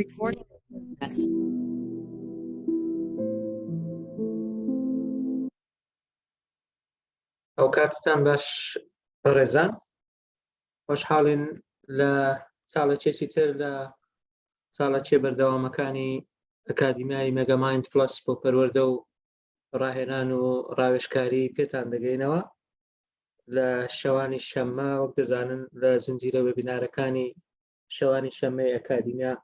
Recording. ئەو کاتتان باش بەڕێزان خۆشحاڵین لە ساڵێکی تر لە ساڵەکێ بەردەوامەکانی ئەکادیمیای مێگامایند پلس بۆ پەروەردە و ڕاهێنان و ڕاوێژکاری پێتان دەگەینەوە لە شەوانی شەممە وەک دەزانن لە زنجیرە وێبینارەکانی شەوانی شەممەی ئەکادیمیا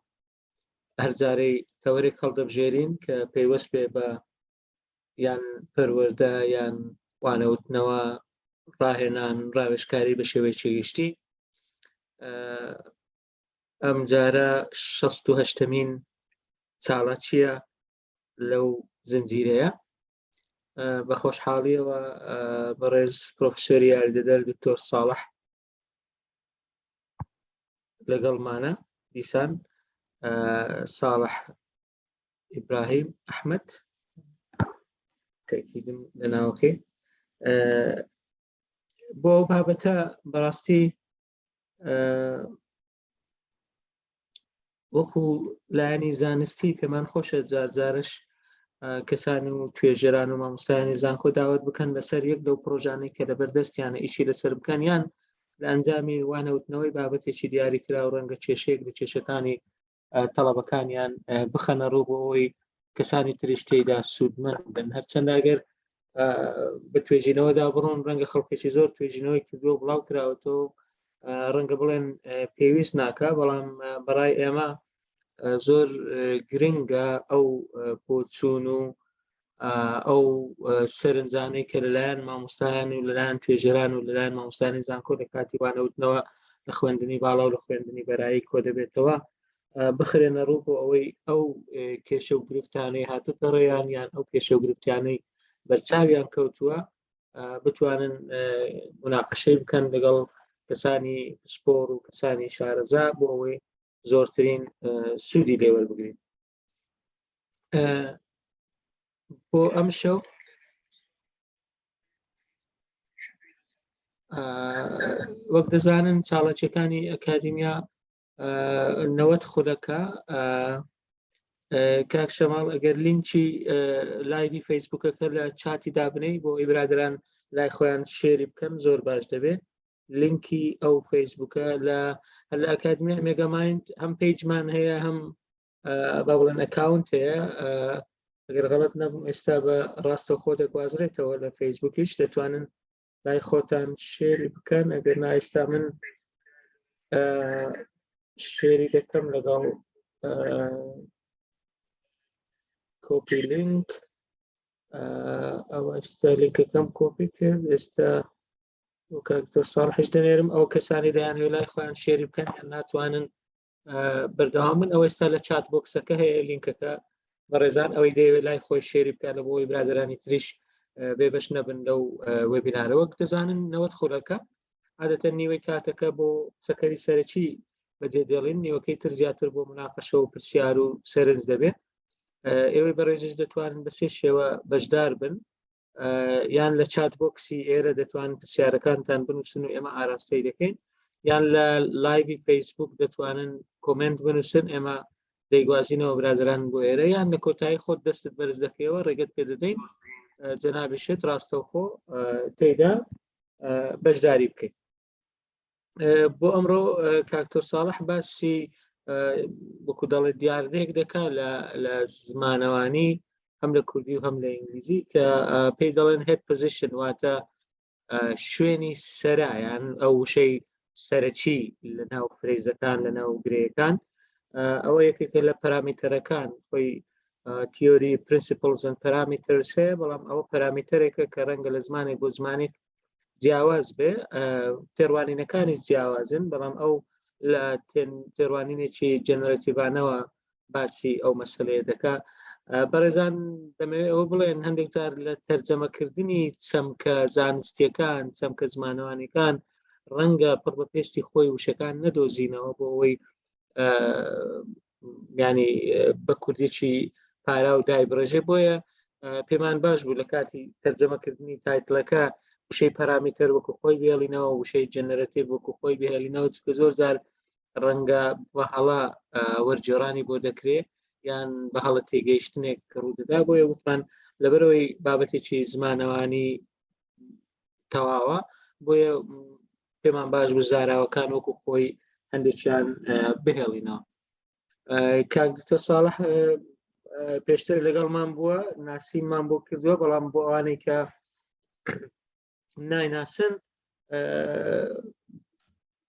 هەرجارەی تەوەرێک هەڵدەبژێرین کە پەیوەست بێ بە یان پەروەردە یان وانەوتنەوە ڕاهێنان ڕاوێژکاری بە شێوەیەکی گشتی. ئەم جارە 68مین چاڵەچیە لەو زنجیرەیە. بە خۆشحاڵیەوە بەڕێز پرۆفسۆری یاریدەدەر دکتۆر ساڵح لەگەڵمانە دیسان. ساڵح ئیبراهیم ئەحمەد تەکیدم لە ناوەکەی. بۆ ئەو بابەتە بەڕاستی وەکو لایەنی زانستی پێمان خۆشە جارجارش کەسانی و توێژەران و مامۆستایانی زانکۆ داوت بکەن لەسەر یەک لەو پرۆژانەی کە لەبەردەستیانە ئیشی لەسەر بکەن یان لە ئەنجامی وانەوتنەوەی بابەتێکی دیاریکرا و ڕەنگە کێشەیەک لە کێشەکانی تەڵەبەکانیان بخەنە ڕوو بۆ ئەوەی کەسانی تریش تێیدا سوودمەند بن. هەرچەندە ئەگەر بە توێژینەوەدا بڕۆن ڕەنگە خەڵکێکی زۆر توێژینەوەی کردووە بڵاو کراوەتەوە ڕەنگە بڵێن پێویست ناکە، بەڵام بەڕای ئێمە زۆر گرنگە ئەو بۆچوون و ئەو سەرنجانەی کە لەلایەن مامۆستایان و لەلایەن توێژەران و لەلایەن مامۆستایانی زانکۆ لە کاتی وانەوتنەوە لە خوێندنی باڵا و لە خوێندنی بەرایی کۆ دەبێتەوە بخرێنە ڕوو بۆ ئەوەی ئەو کێشە و گرفتانەی هاتوتە ڕێیان یان ئەو کێشە و گرفتانەی بەرچاویان کەوتووە بتوانن مناقەشەی بکەن لەگەڵ کەسانی سپۆر و کەسانی شارەزا بۆ ئەوەی زۆرترین سوودی لێوەربگرین. بۆ ئەم شەو وەک دەزانن چاڵەکیەکانی ئەکادیمیا 90 خولەکە. کاک شەماڵ ئەگەر لینکی لایڤی فەیسبوکەکە لە چاتی دابنەی بۆ ئەی برادران لای خۆیان شێری بکەن زۆر باش دەبێت. لینکی ئەو فەیسبوکە لە ئەکادیمیا مێگامایند هەم پیجمان هەیە هەم با بڵێن ئەکاونت هەیە. ئەگەر غەڵەت نەبم ئێستا بە ڕاستەوخۆ دەگوازرێتەوە لە فەیسبوکیش دەتوانن لای خۆتان شێری بکەن. ئەگەر ئێستا من شێری دەکەم لەگەڵ کۆپی لینک. ئەو ئێستا لینکەکەم کۆپی کرد، ئێستا کاکتۆر ساڵحش دەنێرم ئەو کەسانی دەیانوێت لای خۆیان شێری بکەن یان ناتوانن بەردەوام بن. ئەو ئێستا لە چات بۆکسەکە هەیە لینکەکە بەڕێزان ئەوەی دەیەوێت لای خۆی شێری بکات لە بۆی برادرانی تریش بێبەش نەبن لەو وێبینارە. وەک دەزانن 90 خولەکە عادەتەن نیوەی کاتەکە بۆ سەکەری سەرەکی بەجێ دێڵین، نیوەکەی تر زیاتر بۆ مناقەشە و پرسیار و سەرنج دەبێت. ئێوەی بەڕێزش دەتوانن بە سێ شێوە بەشدار بن، یان لە چات بۆکسی ئێرە دەتوانن پرسیارەکانتان بنووسن و ئێمە ئاراستەی دەکەین، یان لە لایڤی فەیسبوک دەتوانن کۆمنت بنووسن ئێمە دەیگوازینەوە برادران بۆ ئێرە، یان لە کۆتایی خۆت دەستت بەرز دەکەیەوە ڕێگەت پێ دەدەین جەنابیشت ڕاستەوخۆ تێیدا بەشداری بکەین. بۆ ئەمڕۆ کاکتۆر ساڵح باسی وەکو دەڵێ دیاردەیەک دەکات لە زمانەوانی هەم لە کوردی و هەم لە ئینگلیزی کە پێی دەڵێن هێد پۆزیشن، واتە شوێنی سەرایان ئەو وشەی سەرەکی لە ناو فرێزەکان لە ناو گرەیەکان. ئەوە یەکێکە لە پەرامیتەرەکان خۆی تیۆری پرینسیپلز ئەند پەرامیتەرز هەیە، بەڵام ئەوە پەرامیتەرێکە کە ڕەنگە لە زمانێک بۆ زمانێک جیاواز بێ، تێڕوانینەکانیش جیاوازن، بەڵام ئەو لە تێڕوانینێکی جەنەراتیڤانەوە باسی ئەو مەسەلەیە دەکات. بەڕێزان دەمەوێت ئەوە بڵێن هەندێک جار لە تەرجەمەکردنی چەمکە زانستیەکان چەمکە زمانەوانیەکان ڕەنگە پڕ بە پێستی خۆی وشەکان نەدۆزینەوە بۆ ئەوەی ینی بە کوردیی پارا و دایبڕێژێ. بۆیە پێمان باش بوو لە کاتی تەرجەمەکردنی تایتڵەکە وشەی پەرامیتەر وەکو خۆی بێڵینەوە، وشەی جەنەراتیڤ وەکو خۆی بهێڵینەوە، چکە زۆر جار ڕەنگە بە هەڵا وەرجێڕانی بۆ دەکرێت یان بە هەڵە تێگەیشتنێک ڕوودەدا بۆیە وتمان لەبەرەوەی بابەتێکی زمانەوانی تەواوە بۆیە پێمان باش گوزاراوەکان وەکو خۆی هەندێکیان بهێڵینەوە. کاک دکتۆر ساڵح پێشتر لەگەڵمان بووە ناسیممان بۆ کردووە بەڵام بۆ ئەوانەی کە نایناسن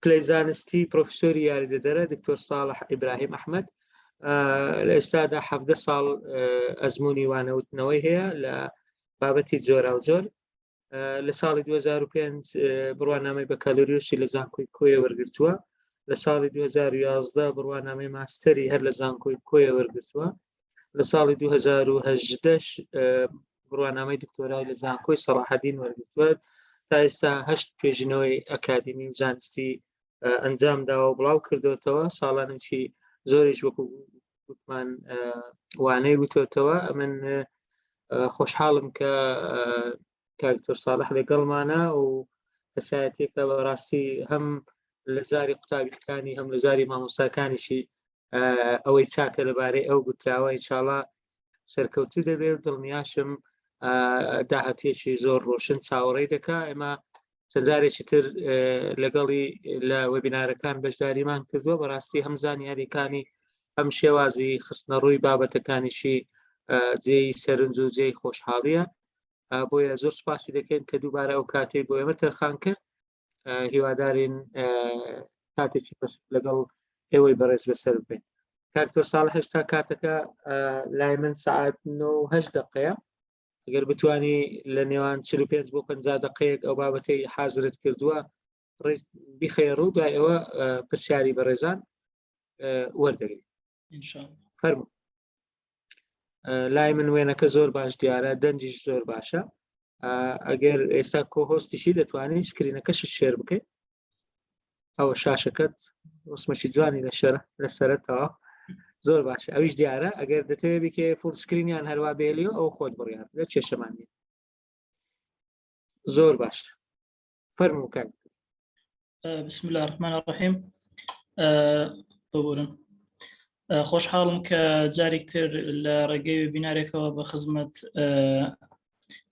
پلەی زانستی پرۆفیسۆری یاریدەدەرە دکتۆر ساڵح ئیبراهیم ئەحمەد لە ئێستادا 17 ساڵ ئەزمموی وانەوتنەوەی هەیە لە بابەتی جۆرا و جۆر. لە ساڵی 2005 بڕوانامەی بەکالۆریوسی لە زانکۆی کۆیە وەرگرتووە. لە ساڵی 2011 بڕوانامەی ماستەری هەر لە زانکۆی کۆیە وەرگرتووە. لە ساڵی 2010 بڕوانامەی دکتۆرای لە زانکۆی سەلاحەدین وەرگرتووە. تا ئێستا 8 پێژنەوەی ئەکادمی و زانستی ئەنجامداوە و بڵاو کردوێتەوە. ساڵانێکی زۆریش وەکو گوتمان وانەی وتۆتەوە. من خۆشحاڵم کە دکتۆر ساڵح لەگەڵمانە و کەسایەتێکە بەڕاستی هەم لە زاری قوتابیەکانی هەم لە زاری مامۆستاکانیشی ئەوەی چاکە لەبارەی ئەو گوتراوە ئینشاڵڵا سەرکەوتوو دەبێت و دڵنیاشم داهاتێکی زۆر ڕۆشن چاوەڕێی دەکا. ئێمە سەرجارێکی تر لەگەڵی لە وەبینارەکان بەشداریمان کردووە بەڕاستی هەم زانیاریەکانی هەم شێوازی خستنە ڕووی بابەتەکانیشی جێی سەرنج و جێی خۆشحاڵیە. بۆیە زۆر سپاسی دەکەین کە دووبارە ئەو کاتێک بۆ ئێمە تەرخان کرد. هیوادارین کاتێکی لەگەڵ ئێوەی بەڕێز بەسەر بێن. کاکتۆر ساڵح هێستا کاتەکە لای من سعات 9 دقەیە. ئەگەر بتوانی لە نێوان 45 بۆ 50 دقەیەک ئەو بابەتەی حازرت کردووە بیخەیە ڕوو دوای ئەوە پرسیاری بەڕێزان وەردەگرین. فەرموو. لای من وێنەکە زۆر باش دیارە، دەنجیش زۆر باشە. ئەگەر ئێستا کۆهۆستیشی دەتوانین سکرینەکەش شێر بکەیت. ئەوە شاشەکەت ڕسمەکی جوانی لە سەرەتەوە زۆر باشە. ئەویش دیارە ئەگەر دەتەوێت بکێ فول سکرینیان هەروە بێلیەوە ئەو خۆت بڕیان لە کێشەمانی زۆر باش. فەرموو کاک. بسم الله الرحمن الرحیم. ببورن خۆشحاڵم کە جارێکتر لە ڕێگەی وێبینارێکەوە بە خزمەت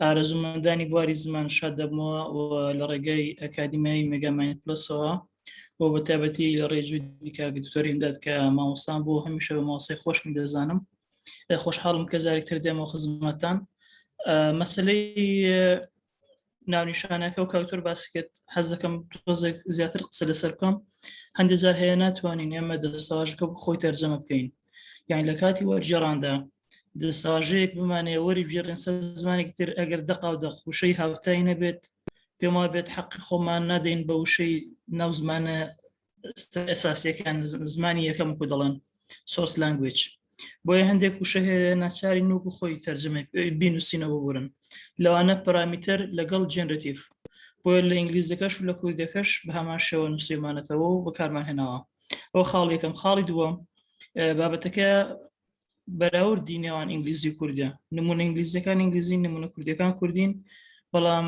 ئارەزومەندانی بواری زمان شاد دەبمەوە و لە ڕێگەی ئەکادیمیای مێگاماین پلسەوە بۆ بە تایبەتی لە ڕێژووی کاک دکتۆر ئیمداد کە مامۆستان بۆ هەمیشە بە مامۆستای خۆشمی دەزانم. خۆشحاڵم کە جارێکتر دێمەوە خزمەتان. مەسەلەی ناونیشانەکە و کاکتۆر باسی کرد حەز دەکەم تۆزێک زیاتر قسە لەسەر بکەم. هەندێک جار هەیە ناتوانین ئێمە دەستەواژەکە خۆی تەرجەمە بکەین، یعنی لە کاتی وەرجێڕاندا دەستەواژەیەک بمانەیە وەری بژێڕین سەر زمانێکی تر ئەگەر دەقا و دەق وشەی هاوتای نەبێت پێم وایە بێت حەقی خۆمان نادەین بە وشەی ناو زمانە ئەساسیەکان زمانی یەکەم وەکو دەڵێن سۆرس لانگوێج. بۆیە هەندێک وشە هەیە ناچاری نوک و خۆی تەرجەمە بینوسینەوە ببورن لەوانە پەرامتر لەگەڵ جێنرەتیڤ. بۆیە لە ئینگلیزیەکەش و لە کوردەکەش بە هەمان شێوە نووسیمانەتەوە و بەکارمان هێناوە. ئەو خاڵ یەکەم. خاڵی دووەم بابەتەکە بەراوردی نێوان ئینگلیزی و کوردە. نمونە ئینگلیزیەکان ئینگلیزی، نمونە کوردیەکان کوردین، بەڵام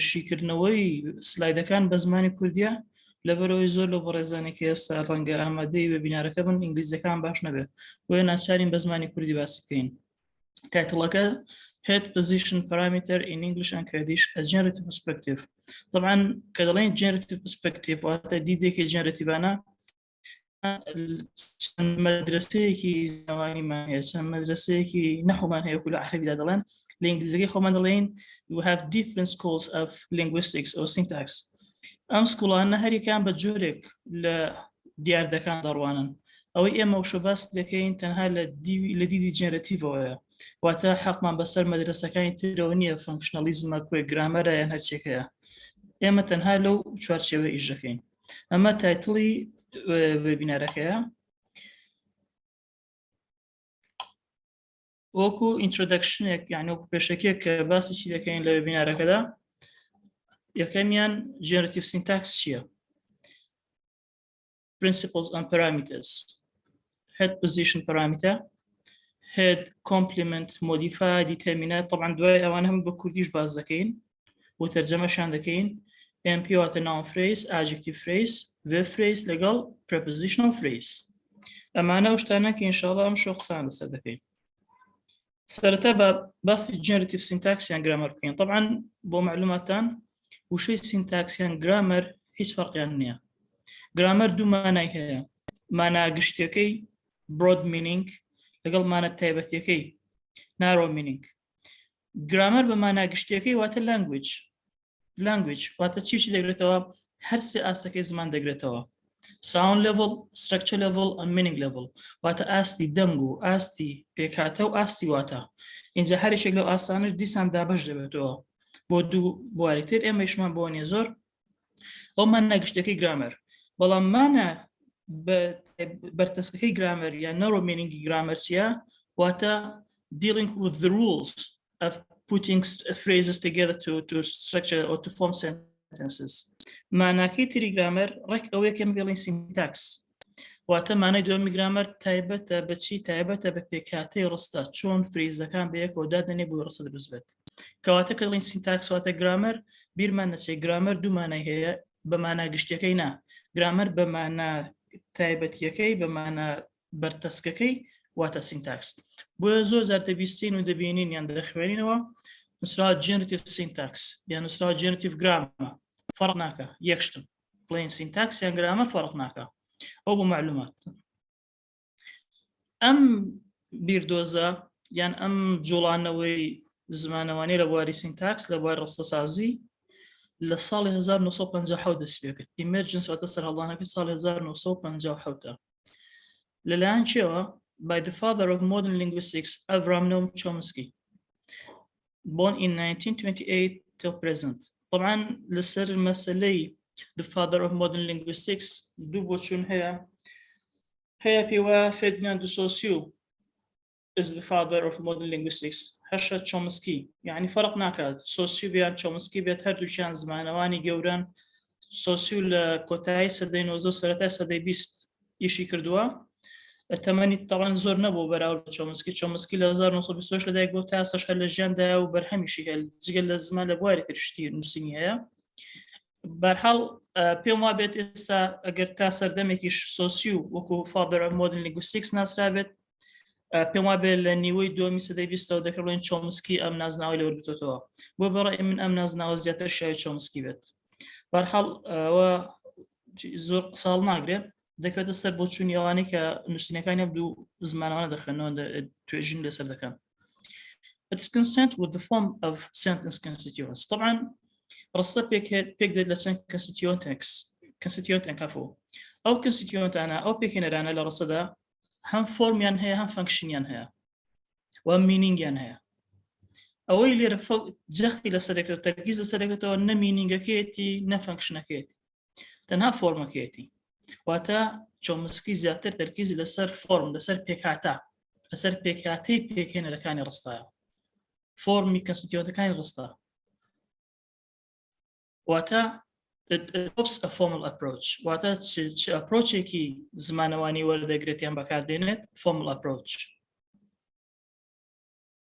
شیکردنەوەی سلایدەکان بە زمانی کوردیە لەبەرەوەی زۆر لە بەڕێزانێکی ئێستا ڕەنگە ئامادەی وێبینارەکە بن ئینگلیزیەکان باش نەبێت، بۆیە ناچارین بە زمانی کوردی باسی بکەین. تایتڵەکە Head Position Parameter in English and Kurdish a Generative Perspective. طبعا کە دەڵێن Generative Perspective واتە دیدێکی جێنرەتیڤانە چەند مەدرسەیەکی زمانیمان هەیە، چەند مەدرسەیەکی نەحومان هەیە و لە عەرەبیدا دەڵێن، لە ئینگلیزیەکەی خۆمان دەڵێن we have different schools of linguistics or syntax. ئەم سکوڵانە هەریەکان بە جۆرێک لە دیاردەکان دەڕوانن. ئەوەی ئێمە وشە باس دەکەین تەنها لە دیدی جێنرەتیڤەوەیە، واتە حەقمان بەسەر مەدرسەکانی ترەوە نییە فەنکشنەلیزمە کوێ گرامەرە یان هەرچێکەیە. ئێمە تەنها لەو چوارچێوە ئیش دەکەین. ئەمە تایتڵی وێبینارەکەیە. وەکو ئینترۆدەکشنێک یعنی وەکو پێشەکێک کە باسی چی دەکەین لە وێبینارەکەدا، یەکەمیان generative syntax چییە؟ Principles and parameters. Head position parameter, head complement modifier determinant. طبعا دوای ئەوان هەم بە کوردیش باز دەکەین و تەرجەمەشان دەکەین. MP واتە noun phrase adjective phrase verb phrase لەگەڵ prepositional phrase ئەمانە شتانە کە ئینشاءڵڵا ئەم شۆ قسان لەسەر دەکەین سەرەتا بە باسی generative syntax یان grammar بکەین طبعا بۆ معلوماتان وشەی syntax یان grammar هیچ فەرقیان نییە grammar دوو مانای هەیە مانا گشتیەکەی broad meaning لەگەڵ مانە تایبەتیەکەی narrow meaning grammar بە مانا گشتیەکەی واتە language واتە چی دەگرێتەوە هەر سێ ئاستەکەی زمان دەگرێتەوە sound level structure level and meaning level واتە ئاستی دەنگ و ئاستی پێکهاتە و ئاستی واتە اینجا هەرێکێک لەو ئاسانش دیسان دابەش دەبێتەوە بۆ دوو بواریتر ئێمەشمان بۆ نیە زۆر ئەو مانە گشتەکەی grammar بەڵام مانە بەرتەسکەکەی grammar یان narrow meaning grammar چیە واتە dealing with the rules of putting phrases together to structure or to form sentences. ماناکەی تری grammar ڕێک ئەوەیە کە بڵێن syntax واتە مانای دووەمی grammar تایبەتە بە چی تایبەتە بە پێکهاتەی ڕستە چۆن فریزەکان بە یەکەوە دادنێ بۆ ڕستە دروست بێت کەواتە کە دڵین syntax واتە grammar بیرمان نەچێت grammar دوو مانای هەیە بە مانا گشتیەکەی نا grammar بە مانا تایبەتیەکەی بە مانا بەرتەسکەکەی واتە syntax بۆیە زۆر جار دەبیستین و دەبینین یان دەخوێنینەوە نووسراوە generative syntax یان نووسراوە generative grammar فەرق ناکە یەک شتن بڵێن syntax یان grammar فەرق ناکە ئەو بۆ معلومات ئەم بیردۆزە یان ئەم جوڵانەوەی زمانەوانی لە بواری syntax لە بواری ڕستەسازی لە ساڵی 1950 دەست پێ کرد emergence واتە سەرهەڵدانەکەی ساڵی 1950 لەلایەن چێوە by the father of modern linguistics Abraham Noam Chomsky born in 1928 till present طبعا لسر المسألة the father of modern linguistics دوو بۆچوون هەیە پێوە Ferdinand de Saussure is the father of modern linguistics هەرشە Chomsky يعني فرق ناکات Saussure بیان Chomsky بێت هەردووچیان زمانەوانی گەورن Saussure لە کۆتایی سەدەی 19 و سەرەتای سەدەی 20 ئیشی کردووە تەمەنی طبعا زۆر نەبوو بەراورد بە Chomsky لە 1920 لەدایک بۆ تا سەش هەر لە ژیاندا و بەرهەمیشی هەیە جگەل لە زمان لە بواری ترشتی نووسینی هەیە بەرحاڵ پێم وا بێت ئێستا ئەگەر تا سەردەمێکیش Saussure وەکو father of modern linguistics ناسرا بێت پێم وا بێت لە نیوەی دووەمی سەدەی 20 دەکرێت بڵێن Chomsky ئەم نازناوەی لەوەرگرتووەتەوە بۆ بەڕای من ئەم نازناوە زیاتر شایەی Chomsky بێت بەرحاڵ ئەوە زۆر ساڵ ناگرێت دەکەوێتە سەر بۆچوونی ئەوانەی کە نووسینەکانی دوو زمانەوانە دەخوێنەوە توێژین لەسەر دەکەن It is consent with the form of sentence constituents طبعا ڕستە پێک دێت لە چەند constituent کەفۆ ئەو constituentانە ئەو پێکهێنەرانە لە ڕستەدا هەم فۆرمیان هەیە هەم فەنکشنیان هەیە و مینینگیان هەیە ئەوەی لێرە جەختی لەسەرێکەوە تەرکیز لەسەرێکێتەوە نە مینینگەکەیەتی نە فەنکشنەکەیەتی تەنها فۆرمەکەیەتی واتە Chomsky زیاتر تەرکیز لەسەر فۆرم لەسەر پێکهاتە لەسەر پێکهاتەی پێکهێنەرەکانی ڕستایە فۆرمی کەنستیتیۆنتەکانی ڕستە واتە adopts a formal approach واتە ئەپرۆچێکی زمانەوانی وەردەگرێتیان بەکاردێنێت formal approach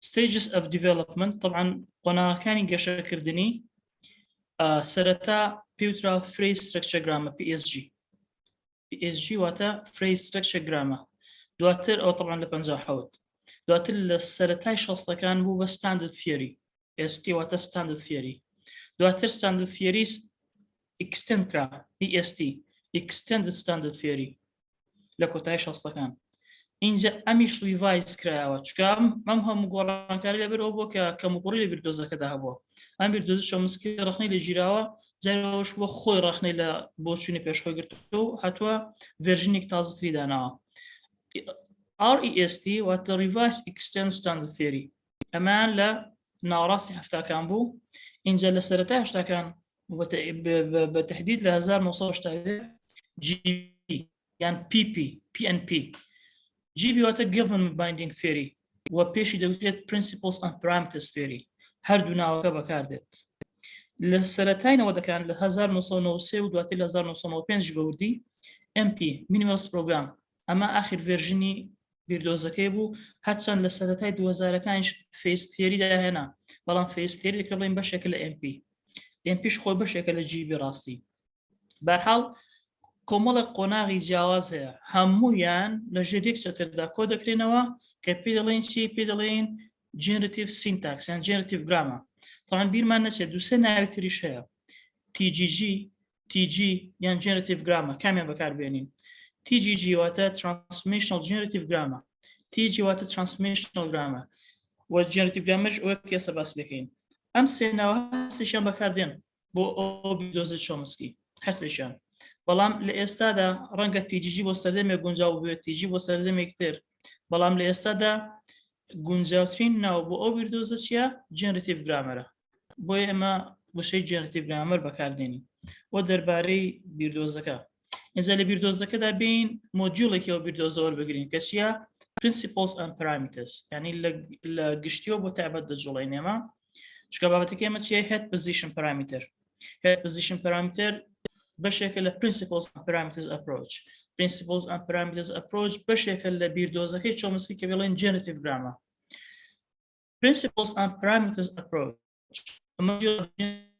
stages of development طبعا قۆناغەکانی گەشەکردنی سەرەتا پێوترا phrase structure grammar PSG واتە phrase structure grammar دواتر ئەو طبعا لە 57 دواتر لە سەرەتای شەستەکان بوو بە standard theory ST واتە standard theory دواتر standard theory extend کرا EST extended standard theory لە کۆتایی شەستەکان اینجا ئەمیش ریڤایز کرایەوە چکە ئەم هەموو گۆڕانکاری لەبەرەوە بۆ کە کەموپڕی لە بیردۆزەکەدا هەبووە ئەم بیردۆزی Chomsky ڕخنەی لە ژیراوە جارەوەش بۆ خۆی ڕخنەی لە بۆچوونی پێشخۆی گرتو و هاتووە ڤێرژنێک تازەتری داناوە REST واتە Revised Extended Standard Theory ئەمان لە ناوەڕاستی هەفتاکان بوو اینجا لە سەرەتای هەشتاکان بە تەحدید لە 1970 GB یان PNP GB واتە Government Binding Theory و پێشی دەوترێت Principles and Parameters Theory هەردوو ناوەکە بەکاردێت لە سەرەتاینەوە دەکان لە 1993 و دواتر لە 1995 بەوردی MP Minimalist Program ئەمە ئاخر ڤێرژنی بیردۆزەکەی بوو هەرچەند لە سەرەتای 2000ەکانیش Phase Theory داهێنا بەڵام Phase Theory دەکرێت بڵێن بەشێکە لە MP لێن پێش خۆی بەشێکە لە جیبی ڕاستی بەرحاڵ کۆمەڵە قۆناغی جیاواز هەیە هەموویان لە ژێر یەک چەتردا کۆ دەکرێنەوە کە پێ دەڵێن چی پێ دەڵێن جنراتیڤ سینتاکس یان جنراتیڤ گرامە تەواوان بیرمان نەچێت دووسێ ناوی تریش هەیە TG یان جنراتیڤ گرامە کامیان بەکاربێنین TGG واتە ترانسفۆرمیشنال جنراتیڤ گرامە TG واتە ترانسفۆرمیشنال گرامە و جنراتیڤ گرامەش ئەوە کێسە باس دەکەین ئەم سێناوە هەرسێکیان بەکاردێن بۆ ئۆبیدۆزە چۆمسکی هەرسێکیان بەڵام لە ئێستادا ڕەنگە TGG بۆ سەردەمێک گونجاو بێت TG بۆ سەردەمێک تر بەڵام لە ئێستادا گونجاوترین ناو بۆ ئەو بیردۆزە چیە جنراتیڤ گرامەرە بۆیە ئێمە وشەی جنراتیڤ گرامەر بەکاردێنین و دەربارەی بیردۆزەکە ئێجا لە بیردۆزەکەدا بین مۆجیوڵێکی ئەو بیردۆزە وەربگرین کە چیە principles and parameters یعنی لە گشتیەوە بۆ تایبەت دەجوڵین ئێمە چکە بابەتەکەی ئێمە چیە head position parameter بەشێکە لە principles and parameters approach بەشێکە لە بیردۆزەکەی چۆمسکی کە بڵێن generative grammar principles and parameters approach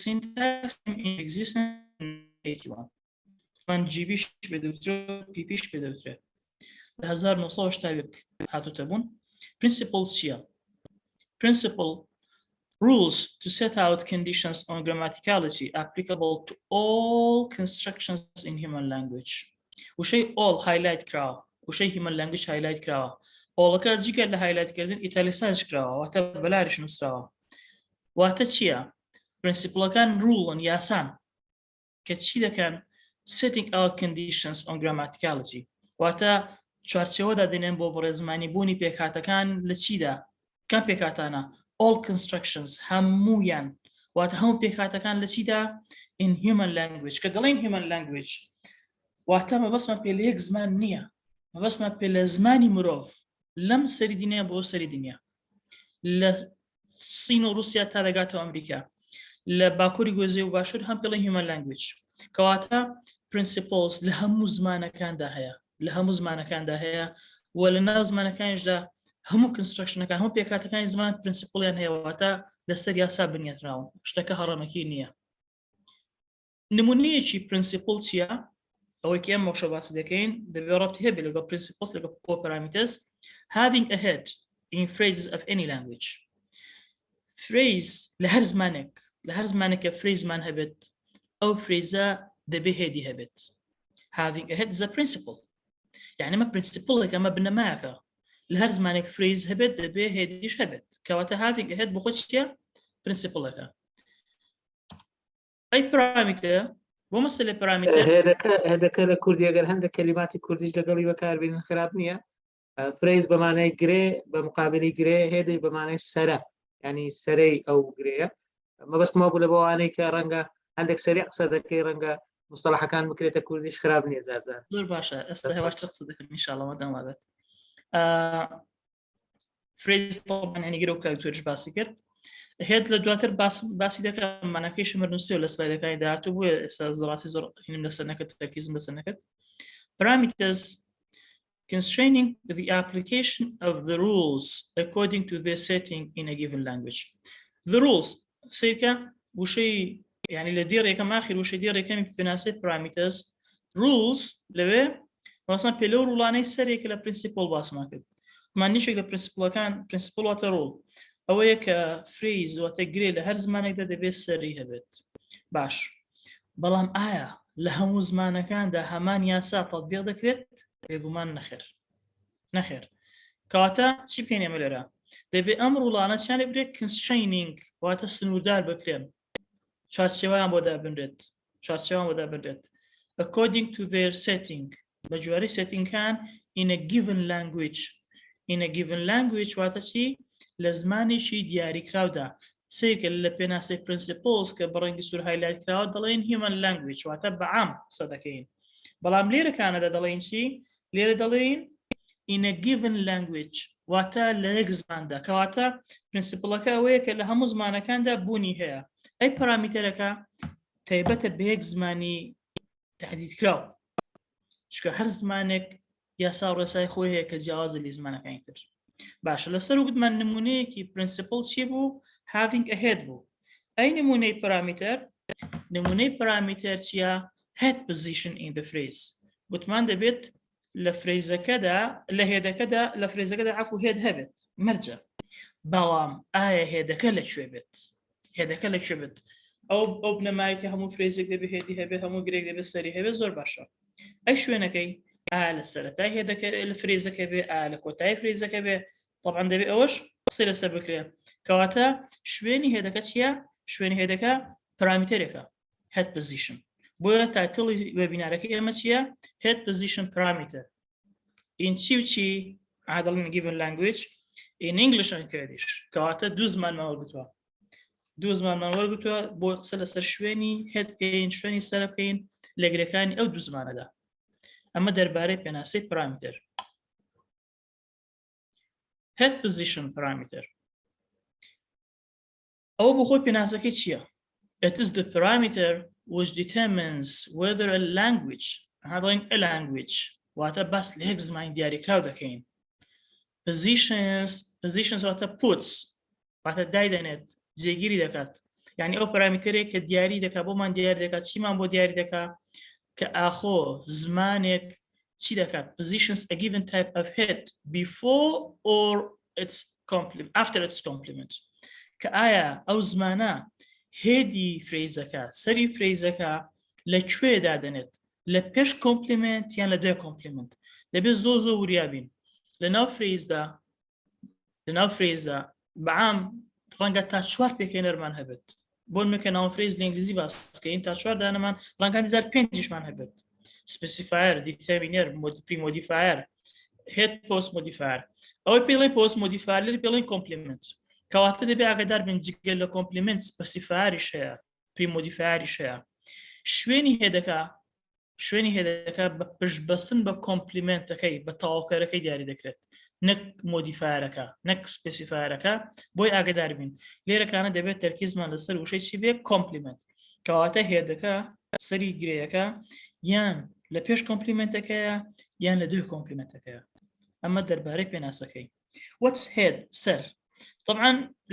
syntax in existence in 81 من GBش بدوترێت PPش بدوترێت لە 1970 هاتوتە بوون principles چیە principle rules to set out conditions on grammaticality applicable to all constructions in human language وشەی all highlight کراوە وشەی human language highlight کراوە ئۆڵەکە جگەر لە هایلایتکردن ئیتالیساژ کراوە واتە بەلاریش نووسراوە واتە چییە پرینسیپڵەکان ڕوڵن یاسان کە چی دەکەن setting out conditions on grammaticality واتە چوارچێوەدا دێنێن بۆ بەڕێزمانی بوونی پێکهاتەکان لە چیدا کام پێکهاتانە all constructions هەموویان واتە هەموو پێکهاتەکان لە چیدا in human language کە دەڵێن human language واتە مەبەستمان پێ لە یەک زمان نییە مەبەستمان پێ لە زمانی مرۆڤ لەم سەری دنیا بۆ سەری دنیا لە سین و رووسیا تا دەگاتەوە ئەمریکا لە باکووری گۆزێ و باشوور هەم پێڵێن human language کەواتە principles لە هەموو زمانەکاندا هەیە و لە ناو زمانەکانیشدا هەموو کنسترکشنەکان هەموو پێکاتەکانی زمان پرینسیپڵیان هەیە واتە لەسەر یاسا بنیاتراون شتەکە هەڕەمەکی نییە نمونەیەکی پرینسیپڵ چییە ئەوەی کە ئێمە شە باس دەکەین دەبێت ڕەبتی هەبێت لەگەڵ principles لەگەڵ parameters having a head in phrases of any language phrase لە هەر زمانێکە phrase-مان هەبێت ئەو phrase-ە دەبێت هێدی هەبێت having a head is a principle يعني ما principle ئەمە بنەمایەکە لە هەر زمانێک phrase هەبێت دەبێت هێدیش هەبێت کەواتە having a head بۆ خۆی چییە principle-ەکە ئەی parameter بۆ مەسەلە پارامتر هەدەکە لە کوردی ئەگەر هەندێک کەلیماتی کوردیش لەگەڵی بەکاربێنن خراپ نییە فرێز بەمانای گرێ بە مقابلی گرێ هێدش بەمانای سەرە ینی سەرەی ئەو گرەیە مەبەستمە بوو لە بۆوانەی کە ڕەنگە هەندێک سەری قسە دەکەی ڕەنگە مستەڵەحەکان بکرێتە کوردیش خراپ نییە زارزار زۆر باشە ئێستا هێواشتر قسە دەکەن ئینشاءڵڵا مەدەم وابێت فرێز طبعاً ینی گرە و کارکتۆریش باسی کرد هێد لە دواتر باسی دەکەم مانەکەی شمەرنووسی و لە سلایدەکانی داهاتوو بووە ئێستا زڕاستی زۆر هینم لەسەر نەکەت تەرکیزم لەسەر نەکەت parameters constraining the application of the rules according to their setting in a given language the rules سیرکە وشەی يعني لە دێڕ یەکەم ئاخر وشەی دێڕ یەکەمی پێناسێت parameters rules لەوێ باسمان پێ لەو ڕوڵانەی سەرێکە لە پرینسیپڵ باسمان کرد مانیشێک لە پرینسیپڵەکان پرینسیپڵ واتە ڕوڵ ئەوەیە کە فریز واتە گرێ لە هەر زمانێکدا دەبێت سەری هەبێت باش بەڵام ئایا لە هەموو زمانەکاندا هەمان یاسا تەطبیق دەکرێت بێگومان نەخێر کەواتە چی پێێنێمە لێرە دەبێت ئەم ڕوڵانە چیان لێ برێت constraining واتە سنووردار بکرێن چارچێوەیان بۆ دابنرێت according to their setting بە جواری settingکان in a given language واتە چی لە زمانێکی دیاریکراودا سێکە لە پێناسی principles کە بەڕەنگی سوور هایلایت کراوە دەڵێن human language واتە بەعام قسە دەکەین بەڵام لێرەکانەدا دەڵێن چی لێرە دەڵێن in a given language واتە لە یەک زماندا کەواتە پرینسیپڵەکە ئەوەیە کە لە هەموو زمانەکاندا بوونی هەیە ئەی پارامترەکە تایبەتە بە یەک زمانی تحدیدکراوە چکە هەر زمانێک یاسا و ڕێسای خۆی هەیە کە جیاوازە لە زمانەکانی تر باشە لەسەر وگوتمان نمونەیەکی پرینسیپڵ چی بوو having a head بوو ئەی نمونەی پارامتر نمونەی پارامتر چییە؟ head position in the phrase گوتمان دەبێت لە فرێزەکەدا لە هێدەکەدا لە فرێزەکەدا عفو هێد هەبێت مەرجە بەڵام ئایا هێدەکە لەکوێ بێت هێدەکە لەکوێ بێت ئەو بنەمایەکە هەموو فرێزێک دەبێت هێدی هەبێت هەموو گرێک دەبێت سەری هەبێت زۆر باشە ئەی شوێنەکەی ئایا لە سەرەتای هێدەکە لە فرێزەکە بێ ئایا لە کۆتایی فرێزەکە بێ طبعا دەبێت ئەوەش قسەی لەسەر بکرێت کەواتە شوێنی هێدەکە چییە؟ شوێنی هێدەکە پارامترێکە head position بۆیە تایتڵی وێبینارەکەی ئێمە چییە؟ head position parameter in چی عادڵین given language in English and Kurdish کەواتە دوو زمانمان وەرگتووە بۆ قسە لەسەر شوێنی head بکەین شوێنی سەرە بکەین لە گرەکانی ئەو دوو زمانەدا ئەمە دەربارەی پێناسەی parameter head position parameter ئەوە بۆ خۆی پێناسەکەی چییە؟ It is the parameter which determines whether a language هذا a language واتە باس لە یەک زمانی دیاریکراو دەکەین positions واتە puts واتە دایدەنێت جێگیری دەکات یعنی ئەو پارامترێک کە دیاری دەکات بۆمان دیاری دەکات چیمان بۆ دیاری دەکات کە ئاخۆ زمانێک چی دەکات positions a given type of head before or its complement after its complement کە ئایا ئەو زمانە هێدی فرێزەکە سەری فرێزەکە لەکوێ دادەنێت لە پێش کۆمپلیمنت یان لە دوای کۆمپلیمنت دەبێت زۆر وریابین لەناو فرێزدا بەعام ڕەنگە تا 4 پێکەنەرمان هەبێت بۆ نمونە ناو فرێز لە ئینگلیزی باسکەین تا 4 دانەمان ڕەنگە 5مان هەبێت سپسیفایر دیتەرمینەر پریمۆدیفایر head post modifier ئەوەی پێڵێن post modifier لێرە پێڵێن کۆمپلیمنت کەواتە دەبێت ئاگادار بن جگەل لە کۆمپلیمنت سپسیفایریش هەیە پریمۆدیفایریش هەیە شوێنی هێدەکە بە پشتبەستن بە کۆمپلیمنتەکەی بە تەواوکەرەکەی دیاری دەکرێت نەک مۆدیفایرەکە نەک سپسیفایرەکە بۆی ئاگادار بین لێرەکانە دەبێت تەرکیزمان لەسەر وشەی چی بێ کۆمپلیمنت کەواتە هێدەکە سەری گرەیەکە یان لە پێش کۆمپلیمنتەکەیە یان لە دوای کۆمپلیمنتەکەیە ئەمە دەربارەی پێناسەکەی what's head سەر طبعا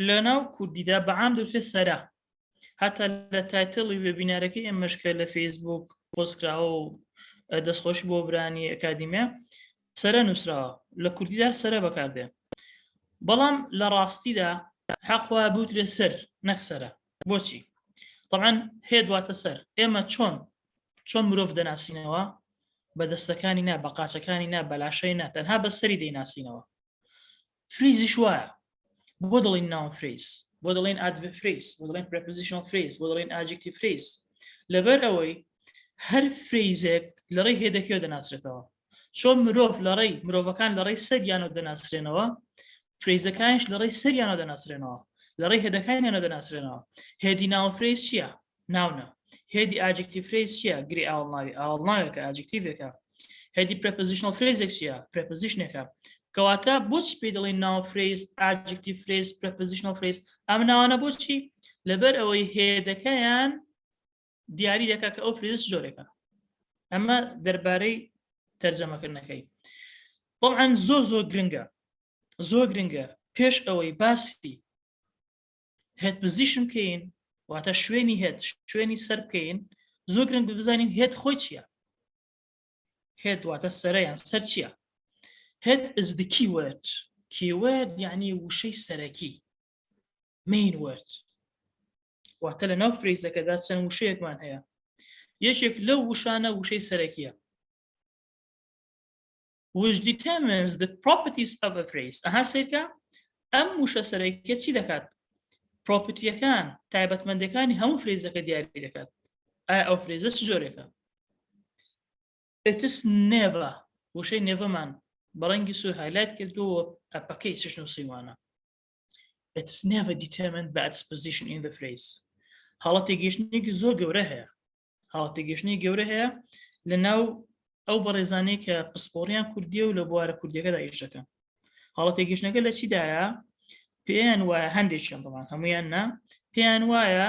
لەناو کوردیدا بەعام دەوترێت سەرە هەتا لە تایتڵی وێبینارەکەی ئێمەشکە لە فەیسبوک پۆستکراوە و دەستخۆشی بۆ برانی ئەکادیمیا سەرە نووسراوە لە کوردیدا سەرە بەکاردێن بەڵام لە ڕاستیدا حەقوا بوترێت سەر نەک سەرە بۆچی؟ طبعا هێد واتە سەر ئێمە چۆن مرۆڤ دەناسینەوە بە دەستەکانی نا بە قاچەکانی نا بەلاشەی نا تەنها بە سەری دەیناسینەوە فریزیش وایە بۆ دەڵین noun phrase بۆ دەڵین adverb phrase بۆ دەڵین prepositional phrase بۆ دەڵین adjective phrase لەبەر ئەوەی هەر فرێزێک لەڕێی هێدەکەوە دەناسرێتەوە چۆن مرۆڤەکان لەڕێی سەریانەوە دەناسرێنەوە فرێزەکانیش لەڕێی سەریانەوە دەناسرێنەوە لەڕێی هێدەکانیانەوە دەناسرێنەوە هێدی noun phrase چییە؟ ناونە هێدی adjective phrase چییە؟ گری ئاوەڵناوێکە adjectivێکە هێدی prepositional phrase چییە؟ prepositionێکە کەواتە بۆچی پێی دەڵێن noun phrase adjective phrase prepositional phrase ئەم ناوانە بۆچی؟ لەبەر ئەوەی هێدەکەیان دیاری دەکات کە ئەو فرێزە جۆرێکە ئەمە دەربارەی تەرجەمەکردنەکەی طبعا زۆر گرنگە پێش ئەوەی باسی head position بکەین واتە شوێنی سەر بکەین زۆر گرنگ بزانین هێد خۆی چییە هێد واتە سەرەیان سەر چییە head is the keyword يعني وشەی سەرەکی main word واتە لە ناو فرێزەکەدا چەند وشەیەکمان هەیە یەکێک لەو وشانە وشەی سەرەکیە which determines the properties of a phrase ئەها سێکە ئەم وشە سەرەکیە چی دەکات پرۆپرتیەکان تایبەتمەندەکانی هەموو فرێزەکە دیاری دەکات ئایا ئەو فرێزە چ جۆرێکە it is never وشەی نێڤەمان بەڕەنگی سوور هایلایت کردووە ئەپەکەی چش نووسیوانە it is never determined by its position in the phrase حاڵەتی گەشتنێکی زۆر گەورە هەیە لەناو ئەو بەڕێزانەی کە پسپۆڕیان کوردیە و لە بوارە کوردیەکەدا ئیش دەکەن حاڵەتی گەشتنەکە لە چیدایە پێیان وایە هەندێکیان بەڵام هەمویان نا پێیان وایە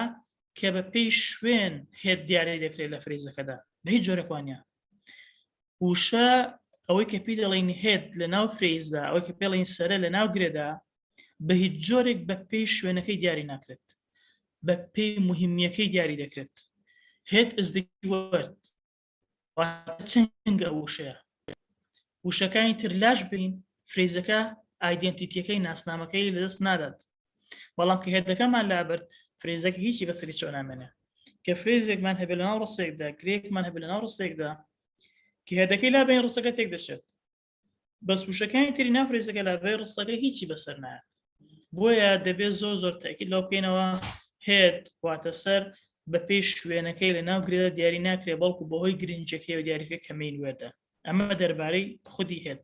کە بە پێی شوێن هێد دیاری دەکرێت لە فرێزەکەدا بە هیچ جۆرەکوانە وشە ئەوەی کە پێی دەڵێن هێد لە ناو فرێزدا ئەوەی کە پێڵین سەرە لە ناو گرێدا بە هیچ جۆرێک بە پێی شوێنەکەی دیاری ناکرێت بە پێی مهمیەکەی دیاری دەکرێت هێت is the keyword چەنگە وشەیە وشەکانی تر لاش بین فرێزەکە ئایدنتیتیەکەی ناسنامەکەی لەدەست نادات بەڵام کە هێدەکەمان لابرد فرێزەکە هیچی بەسەری چۆ نامێنێ کە فرێزێکمان هەبێت لە ناو ڕستێکدا گرێکمان هەبێت لە ناو ڕستێکدا کە هێدەکەی لا بین ڕستەکە تێک دەچێت بەس وشەکانی تری ناو فرێزەکە لا بین ڕستەکە هیچی بەسەر نایەت بۆیە دەبێت زۆر تاکید لەو بکەینەوە هێت واتە سەر بە پێی شوێنەکەی لە ناو گرێدا دیاری ناکرێت بەڵکو بەهۆی گرنجەکەی و دیاریەکە کەمین وێردە ئەمە دەربارەی خودی هێت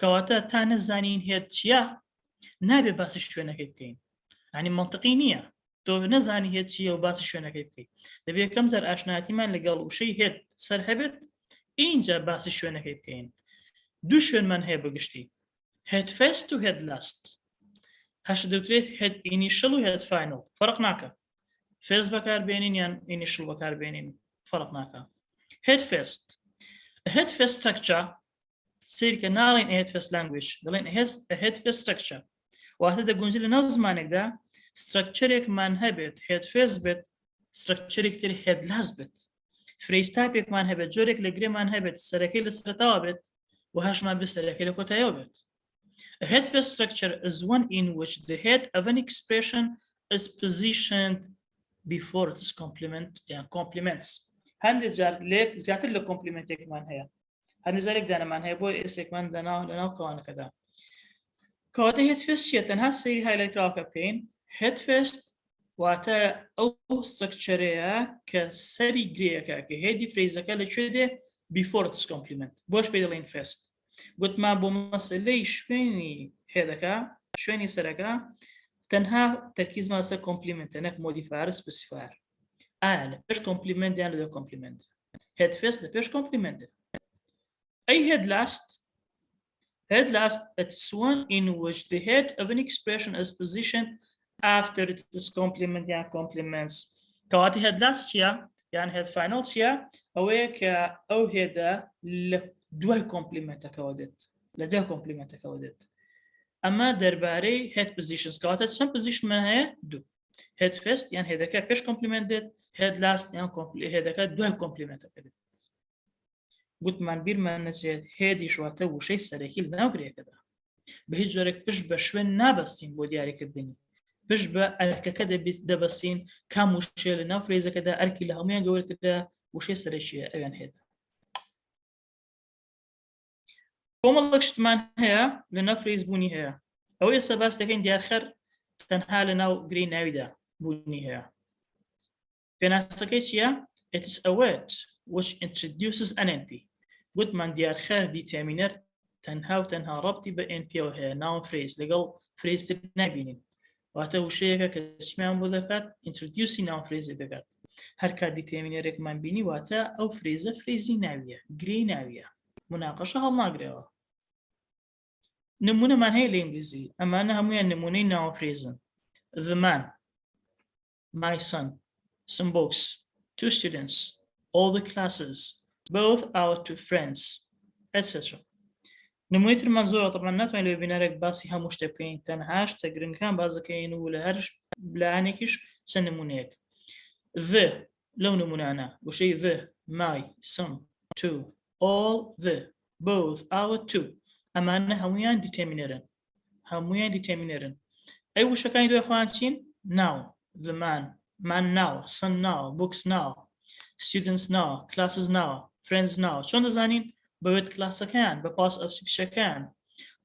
کەواتە تا نەزانین هێت چییە نابێت باسی شوێنەکەی بکەین ینی منطقی نییە تۆ نەزانی هێت چییە و باسی شوێنەکەی بکەیت دەبێت یەکەم زەر ئاشنایەتیمان لەگەڵ وشەی هێت سەر هەبێت اینجا باسی شوێنەکەی بکەین دوو شوێنمان هەیە بەگشتی هێت فێست و هێت لاست هەش دەوترێت هێت ئینیشەل و هێت فاینەڵ فەرق ناکە فێز بەکاربێنین یان ئینیشەل بەکاربێنین فەرق ناکە هێت فێست هێت فێست ستراکچەر سیرکە ناڵین هێت فێست لانگویج دەڵێن هێت فێست ستراکچەر واتە دەگونجێت لە ناو زمانێکدا ستراکچەرێکمان هەبێت هێت فێز بێت ستراکچەرێک تر هێت لاست بێت فریز تایپێکمان هەبێت جۆرێک لە گرێمان هەبێت سەرەکەی لە سەرەتاوە بێت و هەشمان بێت سەرەکەی لە کۆتاییەوە بێت A head first structure is one in which the head of an expression is positioned before its complements. هەندێک جار لێک زیاتر لە کۆمپلیمنتێکمان هەیە هەندێک جارێک دانەمان هەیە بۆ ئێسێکمان لەناو کەوانەکەدا کەواتە هێت فێست چیە تەنها سەیری هایلایتراوەکە بکەین هێت فێست واتە ئەو ستراکچەرەیە کە سەری گرێیەکە کە هێدی فرێزەکە لەکوێ دێ before its complement بۆش پێی دەڵێن فێست گوتمان بۆ مەسەلەی شوێنی هێدەکە شوێنی سەرەکە تەنها تەرکیزمان سەر کۆمپلیمنتە نەک مۆدیفایر سپسیفایر ئایا لە پێش کۆمپلیمنت یان لە کۆمپلیمنت هێت فێست لە پێش کۆمپلیمنتە ئەی هێد لاست head last it's one in which the head of an expression is positioned after it is complement and complements کەواتە head last چیە یان head final چیە ئەوەیە کە ئەو هێدە لە دوای کۆمپلیمنتەکەەوە دێت لە دوای کۆمپلیمنتەکەەوە دێت ئەمە دەربارەی head positions کەواتە چەند پوزیشنمان هەیە دوو head first یان هێدەکە پێش کۆمپلیمنت دێت head last یان هێدەکە دوای کۆمپلیمنتەکە دێت گوتمان بیرمان نەچێت هێدیش واتە وشەی سەرەکی لە ناو گرێەکەدا بە هیچ جۆرێک پشت بە شوێن نابەستین بۆ دیاریکردنی پشت بە ئەرکەکە دەبەستین کام وشێ لە ناو فرێزەکەدا ئەرکی لە هەمویان گەورەتردا وشەی سەرەکیە ئەویان هێدا کۆمەڵێک شتمان هەیە لە ناو فرێز بوونی هەیە ئەوە ئێستا باس دەکەین دیارخەر تەنها لە ناو گرەی ناویدا بوونی هەیە پێناسەکەی چییە it is a word which introduces an NP گوتمان دیارخەر دیتامینەر تەنها و تەنها ڕەبتی بە NP هەیە ناو فرێز لەگەڵ فرێزتر نبینین واتە وشەیەکە کە سمیان بۆ دەکات ئینترودیوسی ناو فرێزێک دەکات هەر کات دیتامینەرێکمان بینی واتە ئەو فرێزە فرێزی ناویە گرەی ناویە مناقەشە هەڵناگرێەوە نمونەمان هەیە لە ئینگلیزی ئەمانە هەمویان نمونەی ناو فرێزن the man my son some books 2 students all the classes both our 2 friends etc نمونەی ترمان زۆرە طبعا ناتوانین لە وێبینارێک باسی هەموو شتێک بکەین تەنها شتە گرنگەکان باز دەکەین و لە هەر لایەنێکیش چەند نمونەیەک the لەو نمونانە وشەی the my some 2 all the both our 2 ئەمانە هەمویان دیتامینەرن ئەی وشەکانی دوای خۆیان چین now the man now son now books now students now classes now friends now چۆن دەزانین بەوێت کلاسەکان بە پاس ئەف سپیشەکان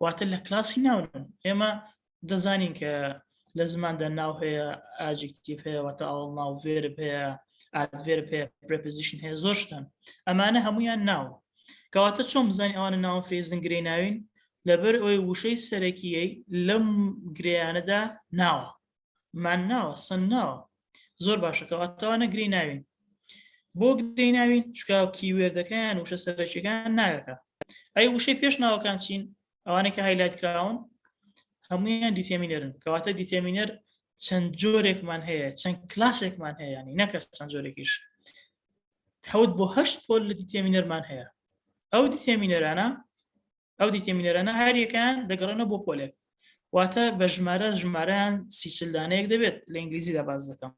واتە لە کلاسی ناونن ئێمە دەزانین کە لە زماندا ناو هەیە ئاجکتیڤ هەیە واتە ئەڵ ناو ڤێرب هەیە ئادڤێرب هەیە پرەپۆزیشن هەیە زۆر شتن ئەمانە هەمویان ناو کەواتە چۆن بزانین ئەوانە ناو فرێزن گرەی ناوین لەبەر ئەوەی وشەی سەرەکیەی لەم گرەیانەدا ناوە مان ناوە سن ناوە زۆر باشە کەواتەوانە گرەی ناوین بۆ گرەی ناوین چکا کیوێردەکەیان وشە سەرەکیەکان ناوەکە ئەی وشەی پێش ناوەکان چین ئەوانێکە هایلایت کراون هەمویان دیتامینەرن کەواتە دیتامینەر چەند جۆرێکمان هەیە چەند کلاسێکمان هەیە ینی نەکرد چەند جۆرێکیش 7 بۆ 8 پۆل لە دیتامینەرمان هەیە ئەو دیتامینەرانە هەر یەکان دەگەڕێنە بۆ پۆلێک واتە بە ژمارەیان سیچلدانەیەک دەبێت لە ئینگلیزیدا باز دەکەم.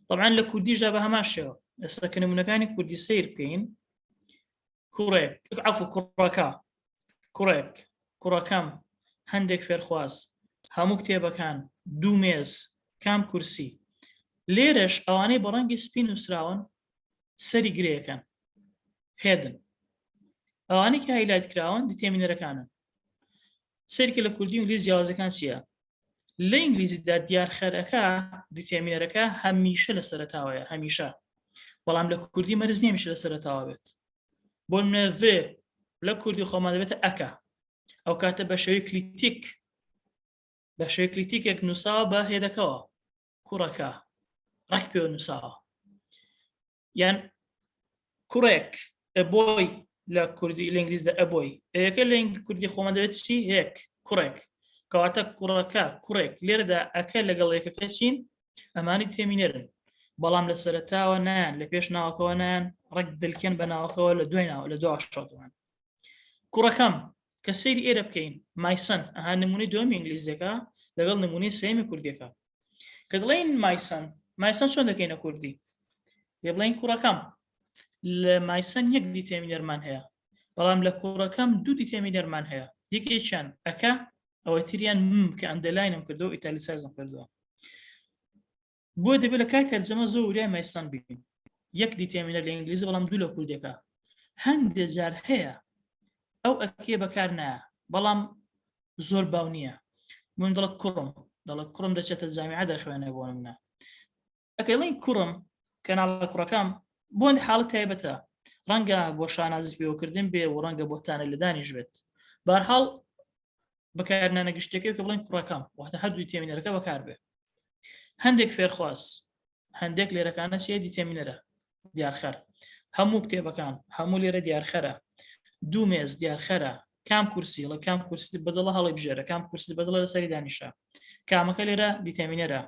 طبعا لە کوردیشدا بە هەمان شێوە. ئێستا کە نمونەکانی کوردی سیر بکەین، کوڕێک عەفو کوڕەکە، کوڕێک، کوڕەکەم، هەندێک فێرخواز، هەموو کتێبەکان، دوو مێز، کام کورسی. لێرەش ئەوانەی بە ڕەنگی سپی نووسراون سەری گرەیەکەن، هێدن. ئەوانەی کە هایلایت کراون دیتێمینەرەکانن. سەرکە لە کوردی و ئینگلیز جیاوازەکان چییە؟ لە ئینگلیزیدا دیارخەرەکە دیتێمینەرەکە هەمیشە لە سەرەتاوەیە، هەمیشە. بەڵام لە کوردی مەرز نییە هەمیشە لە سەرەتاوە بێت. بۆ نمونە ڤێ لە کوردی خۆمان دەبێتە ئەکە، ئەو کاتە بە شێوەی کلیتیک، بە شێوەی کلیتیکێک نووساوە بە هێدەکەوە، کوڕەکە ڕەک پێوە نووساوە. یان کوڕێک، ئەبۆی لە کوردی لە ئینگلیزدا ئەبۆی، ئەیەکە لە کوردی خۆمان دەبێت چی؟ هەیەک، کوڕێک، کەواتە کوڕەکە، کوڕێک. لێرەدا ئەکە لەگەڵ یەکەکە چین؟ ئەمانی تێمینێرن. بەڵام لە سەرەتاوە نایان، لە پێش ناوەکەوە نایان، ڕەک دڵکێن بە ناوەکەوە لە دوای ناوە، لە دوای شەوتوان. کوڕەکەم کە سەیری ئێرە بکەین، مایسن، ئەها نمونەی دووەمی ئینگلیزیەکە لەگەڵ نمونەی سێمی کوردیەکە. کە دڵێن مایسن، مایسن چۆن دەکەینە کوردی؟ پێ بڵێن کوڕەکەم. لە مایسن یەک دیتێمینەرمان هەیە، بەڵام لە کوڕەکەم دوو دیتێمینەرمان هەیە. یەکێکیان ئەکە، ئەوە تریان کە ئەندەلاینم کردەوە، ئیتالیسایزم کردووە. بۆ دەبێت لە کای تەرجەمە زۆر وریای مایسن ببین. یەک دیتێمینەر لە ئینگلیزی، بەڵام دوو لە کوردیەکە. هەندێک جار هەیە ئەو ئەکێ بەکار نایە، بەڵام زۆر باو نییە. من دەڵێت کوڕم، دەڵێت کوڕم دەچێتە جامیعە دەخوێنێ بۆ منە. ئەکەڵین کوڕم کەناڵە کوڕەکەم بۆ حاڵەت تایبەتە، ڕەنگە بۆ شانازی پێوەکردن بێ و ڕەنگە بۆتانە لەدانیش بێت. بەهەرحاڵ بەکارهێنانە گشتەکەی کە بڵێن کوڕەکەم، واتە هەردوو دیتێمینەرەکە بەکار بێ. هەندێک فێرخواز، هەندێک لێرەکانە چیە؟ دیتێمینەرە، دیارخەر. هەموو کتێبەکان، هەموو لێرە دیارخەرە. دوو مێز دیارخەرە. کام کورسی، لە کام کورسی بەدڵە هەڵی بژێرە، کام کورسی بەدڵە لەسەری دانیشە. کامەکە لێرە دیتێمینەرە.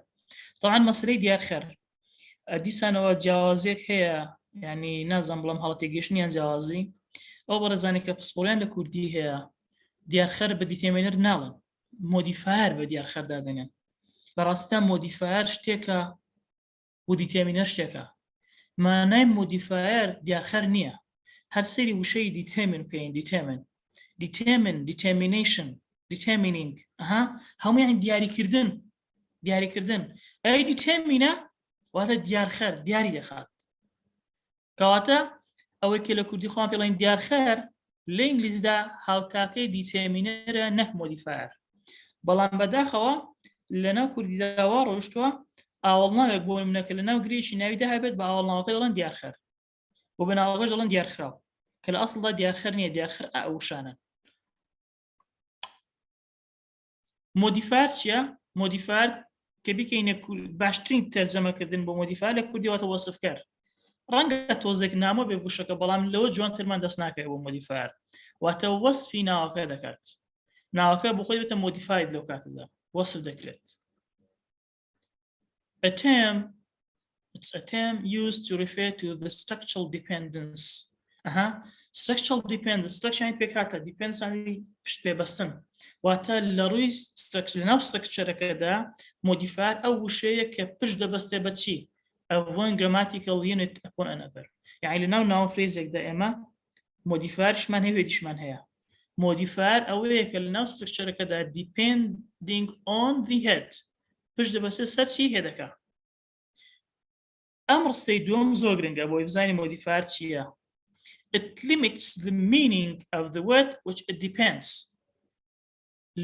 طبعاً مەسەلەی دیارخەر دیسانەوە جیاوازێک هەیە، ینی نازانم بڵام هەڵەتی گەشتنیان جیاوازی. ئەو بەڕێزانی کە پسپۆڵیان لە کوردی هەیە، دیارخەر بە دیتێمینەر ناڵن، مۆدیفایر بە دیارخەر دادەنێن. بەڕاستە مۆدیفایر شتێکە و دیتێمینەر شتێکە. مانای مۆدیفایر دیارخەر نییە. هەر سەیری وشەی دیتێمین بکەین، دیتێمین، دیتێمینیشن، دیتێمینینگ، هەموویان دیاریکردن، دیاریکردن. ئەی دیتێمینە واتە دیارخەر، دیاری دەخات. کەواتە ئەوەی کە لە کوردی خۆیان پێڵێن دیارخەر، لە ئینگلیزدا هاوتاکەی دیتێمینەرە نەک مۆدیفایر. بەڵام بەداخەوە لەناو کوردیداوا ڕۆیشتووە ئاوەڵناوێک بۆ نمونەکە لەناو گرێکی ناویدا هەبێت، بە ئاوەڵناوەکە دەڵێن دیارخەر، و بە ناوەکەش دەڵێن دیارخراو، کە لە ئەسڵدا دیارخەر نییە، دیارخەر ئەوشانە. مۆدیفایر چییە؟ مۆدیفایر کە بیکەینە باشترین تەرجەمەکردن بۆ مۆدیفایر لە کوردی واتە وەسفکەر. ڕەنگە تۆزێک نامۆ بێ گوشەکە، بەڵام لەوە جوانترمان دەست ناکەوێت بۆ مۆدیفایر، واتە وەسفی ناوەکە دەکات. ناوەکە بۆ خۆی بێتە مۆدیفاید لەو کاتەدا، وەسف دەکرێت. A term, it's a term used to refer to the structural dependence. Structural dependence, structure پێکاتە، depends on پشت پێبەستن. واتە لە ڕووی لەناو structureەکەدا مۆدیفایر ئەو وشەیە کە پشت دەبەستێ بە چی؟ one grammatical unit upon another. یعنی لەناو ناو فرێزێکدا ئێمە مۆدیفایرشمان هەیە، وێدیشمان هەیە. مۆدیفایر ئەوەیە کە لەناو structureەکەدا depending on the head، پشت دەبەستێ سەر چی؟ هێدەکە. ئەم ڕستەی دووەم زۆر گرنگە بۆی بزانین مۆدیفایر چییە. It limits the meaning of the word which it depends.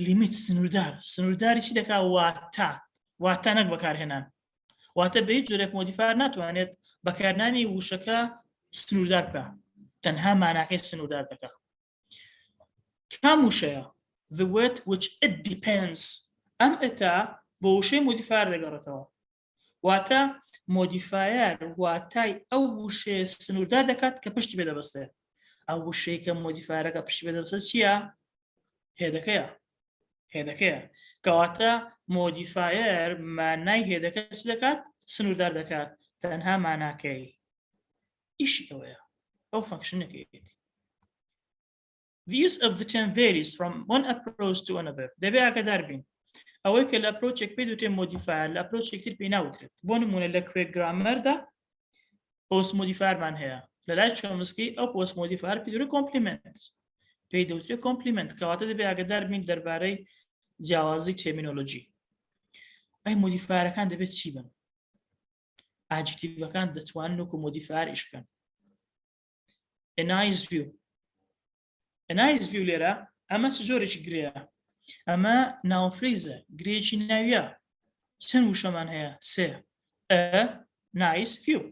Limit سنورداری چی دەکا؟ واتە نەک بەکارهێنان. واتە بە هیچ جۆرێک مۆدیفایر ناتوانێت بەکارهێنانی وشەکە سنوردار بکە، تەنها ماناکەی سنوردار دەکا. کام وشەیە؟ The word which it depends. ئەم ئەتا بۆ وشەی مۆدیفایر دەگەڕێتەوە. واتە مۆدیفایر واتای ئەو وشەیە سنوردار دەکات کە پشتی پێ دەبەستێت. ئەو وشەیە کە مۆدیفایرەکە پشتی پێ دەبەستێت چییە؟ هێدەکەیە. کەواتە مۆدیفایر مانای هێدەکە چ دەکات؟ سنوردار دەکات، تەنها ماناکەی. ئیشی ئەوەیە، ئەو فانکشنەکەیەتی. The use of the term varies from one approach to another. دەبێ ئاگادار بین ئەوەی کە لە ئەپرۆچێک پێ دوتێ مۆدیفایر لە ئەپرۆچێکتر پێی ناوترێت بۆ نمونە لە کوێ گرامەردا پۆست مۆدیفایرمان هەیە لە لای چۆمسکی ئەو پۆست مۆدیفایر پێ دوترێت کۆمپلیمنت پێی دەوترێت کۆمپلیمنت کەواتە دەبێت ئاگادار بین دەربارەی جیاوازی تێرمینۆلۆژی ئەی مۆدیفایرەکان دەبێت چی بن ئاجکتیڤەکان دەتوانن وەکو مۆدیفایر ئیش بکەن nice view لێرە ئەمە زۆرێکی گرەیە ئەمە ناوفریزە گرێکی ناویە چەند وشەمان هەیە سێ nice view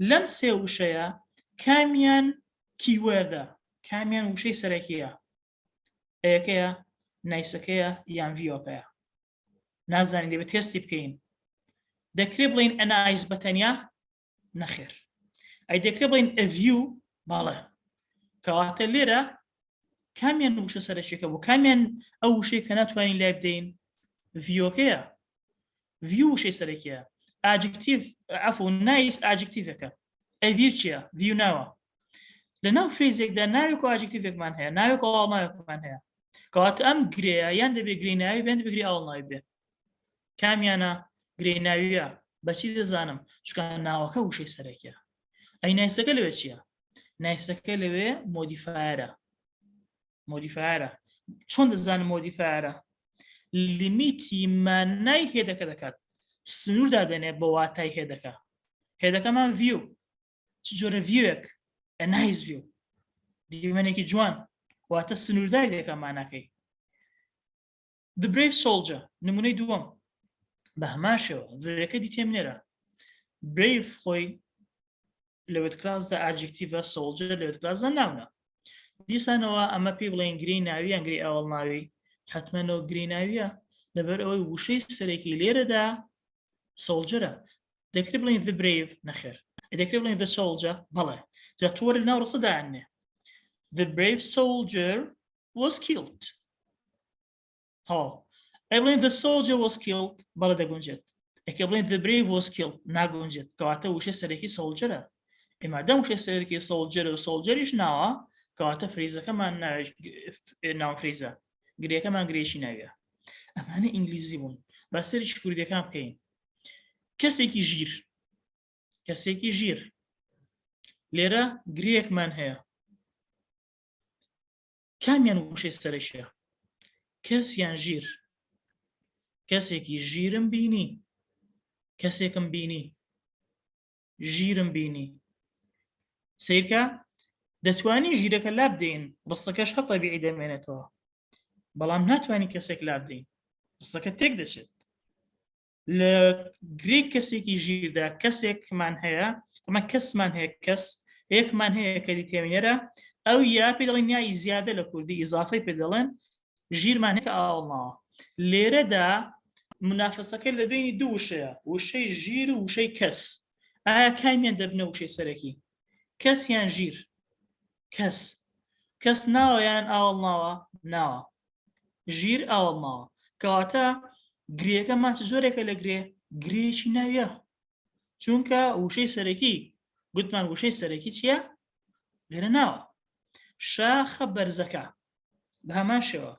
لەم سێ وشەیە کامیان کیوەردە کامیان وشەی سەرەکیە ئەیەکەیە نایسەکەیە یان ڤیۆکەیە نازانین دەبێت تێستی بکەین دەکرێت بڵین ئەنایز بەتەنیا نەخێر ئەی دەکرێت بڵین ئەڤیو باڵێ کەواتە لێرە کامیان وشە سەرەکیەکە بوو کامیان ئەو وشەی کە ناتوانین لای بدەین ڤیۆکەیە ڤیو وشەی سەرەکیە ئاجکتیڤ عەفو نایس ئاجکتیڤەکە ئەڤیو چییە ڤیو ناوە لە ناو فرێزێکدا ناوێک و ئاجکتیڤێکمان هەیە ناوێک و ئاڵناوێکمان هەیە کەواتە ئەم گرەیە یان دەبێت گرەی ناوی بێن دەبێت گرەی ئاڵناوی بێت کامیانە گرەی ناویە بەچی دەزانم چونکە ناوەکە وشەی سەرەکیە ئەی نایسەکە لەوێ چییە نایسەکە لەوێ مۆدیفایرە چۆن دەزانم مۆدیفایرە لیمیتی مانای هێدەکە دەکات سنوور دادەنێت بە واتای هێدەکە هێدەکەمان ڤیو چ جۆرە ڤیوێک نایس ڤیو دیمەنێکی جوان واتە سنوورداری دەکە ماناکەی The Brave Soldier نمونەی دووەم بە هەمان شێوە زەرەکە دیتێمنێرە brave خۆی لەوێت کلاسدا ئاجکتیڤە سۆڵجر لەوێت کلاسدا ناونە دیسانەوە ئەمە پێی بڵێن گرەی ناوی یان گرەی ئاوەڵ ناوی حتمەنەوە گرەی ناویە لەبەر ئەوەی وشەی سەرەکی لێرەدا سۆڵجرە دەکرێت بڵێن The Brave نەخێر دەکرێت بڵێن The Soldier بەڵێ جا تۆوەرە ناو ڕستەدانێ The brave soldier was killed. Evelyn the soldier was killed. بەڵێ دەگونجێت. Evelyn the brave was killed. ناگونجێت. کەواتە وشەی سەرەکی سۆڵجرە. ئێمادەم وشەی سەرەکی سۆڵجرە و سۆڵجەریش ناوە کەواتە فریزەکەمان ناو فریزە. گرێەکەمان گرێشی ناویە. ئەمانە ئینگلیزی بوون. با سەرێکی کوردیەکان بکەین. کەسێکی ژیر. لێرە گرێیەکمان هەیە. کامیان وشەی سەرەکیە کەسیان ژیر کەسێکی ژیرم بینی کەسێکم بینی ژیرم بینی سیرکە دەتوانی ژیرەکە لا بدەین ڕستەکەش هە تەبیعی دەمێنێتەوە بەڵام ناتوانانی کەسێک لا بدەین ڕستەکە تێک دەچێت لە گرێی کەسێکی ژیردا کەسێکمان هەیە ئەمە کەسمان هەیە کەس یەکمان هەیە کە دیتێمینێرە ئەو یا پێ دەڵێن یای زیادە لە کوردی ئیزافەی پێ دەڵێن ژیرمان هەیە کە ئاڵناوە لێرەدا منافەسەکە لە بینی دوو وشەیە وشەی ژیر و وشەی کەس ئایا کامیان دەبنە وشەی سەرەکی کەس یان ژیر کەس ناوە یان ئاڵناوە ناوە ژیر ئاڵناوە کەواتە گرێەکەمان زۆرێکە لە گرێکی ناویە چونکە وشەی سەرەکی گوتمان وشەی سەرەکی چییە لێرە ناوە شاخە بەرزەکە بە هەمان شێوە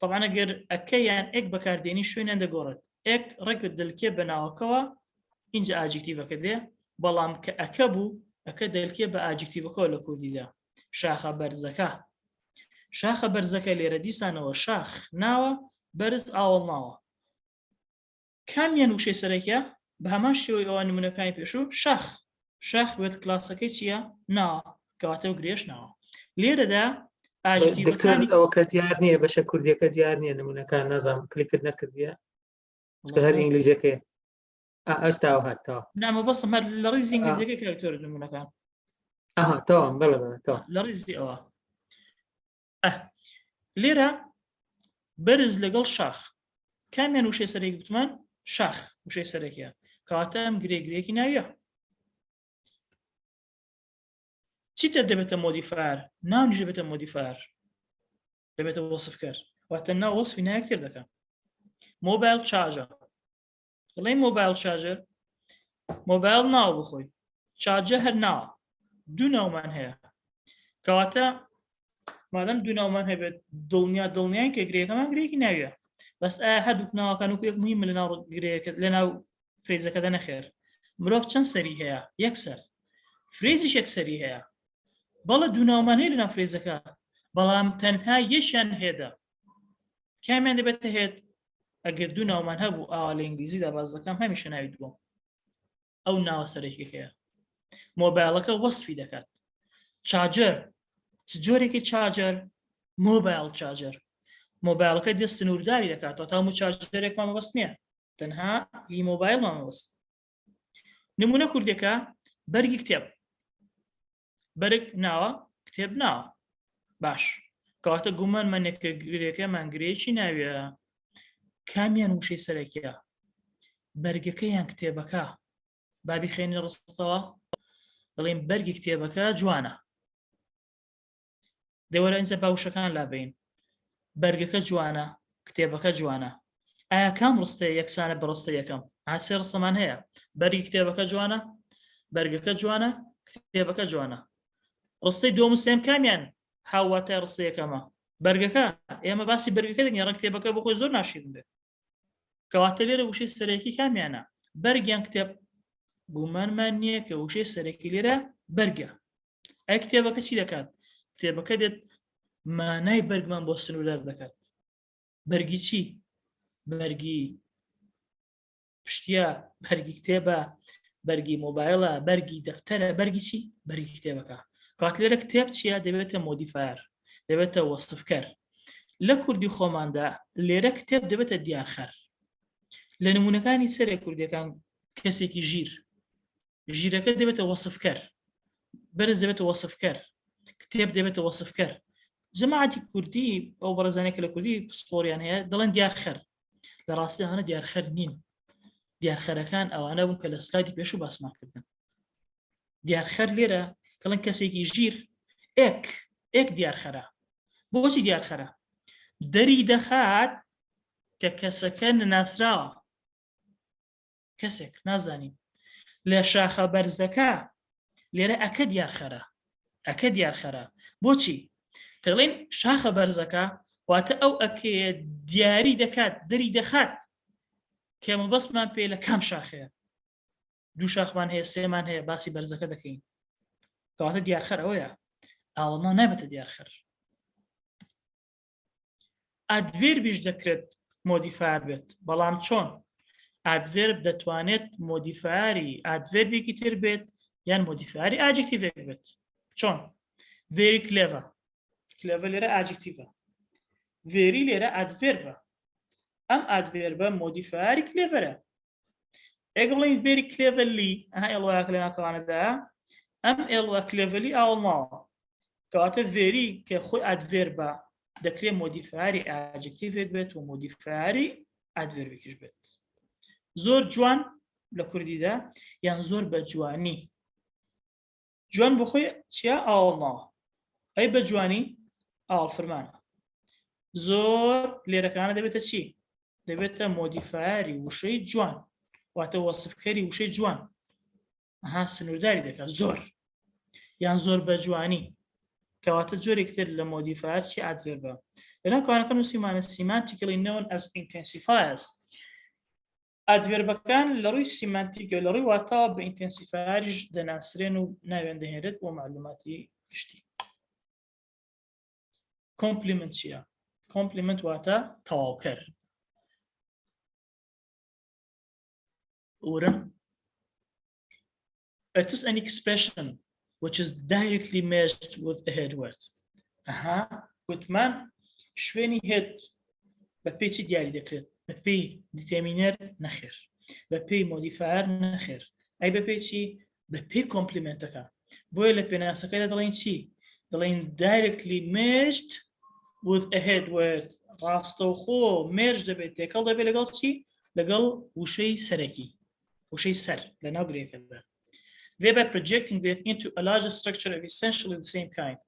طبعا ئەگەر ئەکە یان ئێک بەکاردێنی شوێنیان دەگۆڕێت ئێک ڕێکت دەلکێ بەناوەکەوە اینجا ئاجکتیڤەکە دێ بەڵام کە ئەکە بوو ئەکە دەلکێ بە ئاجکتیڤەکەەوە لە کوردیدا شاخە بەرزەکە لێرە دیسانەوە شاخ ناوە بەرز ئاوەڵ ناوە کامیان وشەی سەرەکیە بە هەمان شێوەی ئەوە نمونەکانی پێشوو شاخ بێت کلاسەکەی چییە ناوە کەواتە و گرێش ناوە لێرەدا دکتۆر ئەوە کە دیار نییە بەشە کوردیەکە دیار نییە نمونونەکان نازانم کلیکت نەکردیە هەر ئینگلیزیەکەی ئەستاوە هاتەوە نامە بەسم هەر لە ڕیزی ئینگلیزیەکەی کارکتۆر نمونونەکان تەواو بەڵێ لە ڕیزی ئەوە لێرە بەرز لەگەڵ شاخ کامیان وشەی سەرەکی گوتمان شاخ وشەی سەرەکیە کەواتە ئەم گرێگرێکی ناویە چیتە دەبێتە مۆدیفایر ناونیش دەبێتە مۆدیفایر دەبێتە وەسفکەر واتە ناو وەسفی نایەکتر دەکە مۆبایل چارجەر دەڵێن مۆبایل چارجەر مۆبایل ناو بخۆی چارجە هەر ناوە دوو ناومان هەیە کەواتە مادەم دوو ناومان هەبێت دڵنیان کە گرێەکەمان گرێکی ناویە بەس ئایا هەردوو ناوەکان وەکو یەک مهمە لەناو گرەیەکە لەناو فرێزەکەدا نەخێر مرۆڤ چەند سەری هەیە یەکسەر فرێزیش یەکسەری هەیە بەڵە دوو ناومان هەیە لەناو فرێزەکە بەڵام تەنها یەشیان هێدە کامیان دەبێتە هێت ئەگەر دوو ناومان هەبوو ئاوا لە ئینگلیزیدا باز دەکەم هەمیشە ناوی دووەم ئەو ناوە سەرەکیەکەیە مۆبایلەکە وەسفی دەکات چاجەر چ جۆرێکی چاجەر مۆبایل چاجەر مۆبایلەکە دەست سنوورداری دەکات تا هەموو چاجەرێکمان مەبەست نییە تەنها هی مۆبایلمان مەبەست نمونە کوردەکە بەرگی کتێب بەرگ ناوە کتێب ناوە باش کەواتە گومانمانێککە گرێەکە مانگرەیەکی ناویە کامیان وشەی سەرەکیە بەرگەکە یان کتێبەکە بابی خێنی ڕستەوە دەڵێن بەرگی کتێبەکە جوانە دەوەرە ئەنجە باوشەکان لابین بەرگەکە جوانە کتێبەکە جوانە ئایا کام ڕستەیە یەکسانە بەڕستە یەکەم ئاسێ ڕستەمان هەیە بەرگی کتێبەکە جوانە بەرگەکە جوانە کتێبەکە جوانە ڕستەی دۆم سێم کامیان هاواتای ڕستە یەکەمە بەرگەکە ئێمە باسی بەرگەکە دەنگێ ڕەنگ کتێبەکە بۆ خۆی زۆر ناشیرن بێت کەواتە لێرە وشەی سەرەکی کامیانە بەرگیان کتێب گومانمان نییە کە وشەی سەرەکی لێرە بەرگە ئەی کتێبەکە چی دەکات کتێبەکە دێت مانای بەرگمان بۆ سنوردار دەکات بەرگی چی بەرگی پشتیا بەرگی کتێبە بەرگی مۆبایلە بەرگی دەفتەرە بەرگی چی بەرگی کتێبەکە کات لێرە کتێب چیە دەبێتە مۆدیفایر دەبێتە وەسفکەر لە کوردی خۆماندا لێرە کتێب دەبێتە دیارخەر لە نمونونەکانی سەرێک کوردیەکان کەسێکی ژیرەکە دەبێتە وەسفکەر بەرز دەبێتە وەسفکەر کتێب دەبێتە وەسفکەر جەماعەتی کوردی ئەو بەڕێزانێک لە کوردی پسپۆریان هەیە دەڵێن دیارخەر لە ڕاستی هەنە دیارخەر نین دیارخەرەکان ئەوانە بوون کە لە سلایدی پێش و باسمان کردن دیارخەر لێرە کەڵەن کەسێکی ژیر ئێک دیارخەرە بۆچی دیارخەرە دەری دەخات کە کەسەکە نەناسراوە کەسێک نازانین لە شاخە بەرزەکە لێرە ئەکە دیارخەرە بۆچی کەڵێن شاخە بەرزەکە واتە ئەو ئەکێ دیاری دەکات دەری دەخات کە مەبەستمان پێ لە کام شاخەیە دوو شاخمان هەیە سێمان هەیە باسی بەرزەکە دەکەین کەواتە دیارخەر ئەوەیە ئاوەڵنا نابێتە دیارخەر ئادڤێربیش دەکرێت مۆدیفایر بێت بەڵام چۆن ئادڤێرب دەتوانێت مۆدیفایری ئادڤێربێکی تر بێت یان مۆدیفایری ئاجکتیڤێک بێت چۆن very clever لێرە ئاجکتیڤە very لێرە ئادڤێربە ئەم ئادڤێربە مۆدیفایری کلێڤەرە ئەگەڵین very cleverly ئێڵوایەک لە ناکەوانەدا ئەم ئێڵوە کلێڤەلی ئاوڵناوە کەواتە very کە خۆی ئادڤێربە دەکرێت مۆدیفایری ئاجکتیڤێک بێت و مۆدیفایری ئادڤێربێکیش بێت زۆر جوان لە کوردیدا یان زۆر بە جوانی جوان بۆ خۆی چیە ئاوڵناوە ئەی بە جوانی ئاڵ فەرمانە زۆر لێرەکانە دەبێتە چی دەبێتە مۆدیفایری وشەی جوان واتە وەسفکەری وشەی جوان سنوورداری دەکات زۆر یان زۆر بە جوانی کەواتە جۆرێکتر لە مۆدیفایر چی ئادڤێربە لەناو کارەکە نووسیمانە سیمانتیکلی known as intensifiers ئادڤێربەکان لە ڕووی سیمانتیکە لە ڕووی واتاوە بە ئینتەنسیفایریش دەناسرێن و ناوێن دەهێنرێت بۆ معلوماتی گشتی کۆمپلیمنت چییە کۆمپلیمنت واتە تەواوکەر ورن it is an expression which is directly matched with a head word گوتمان شوێنی هێد بە پێی چی دیاری دەکرێت بە پێی دیتەمینەر نەخێر بە پێی مۆدیفایر نەخێر ئەی بە پێی چی بە پێی کۆمپلیمنتەکە بۆیە لە پێناسەکەدا دەڵێن چی دەڵێن directly matched with a head word ڕاستەوخۆ مێرج دەبێت تێکەڵ دەبێت لەگەڵ چی لەگەڵ وشەی سەرەکی وشەی سەر لە ناو گرێەکەدا thereby projecting that into a larger structure of essentially the same kind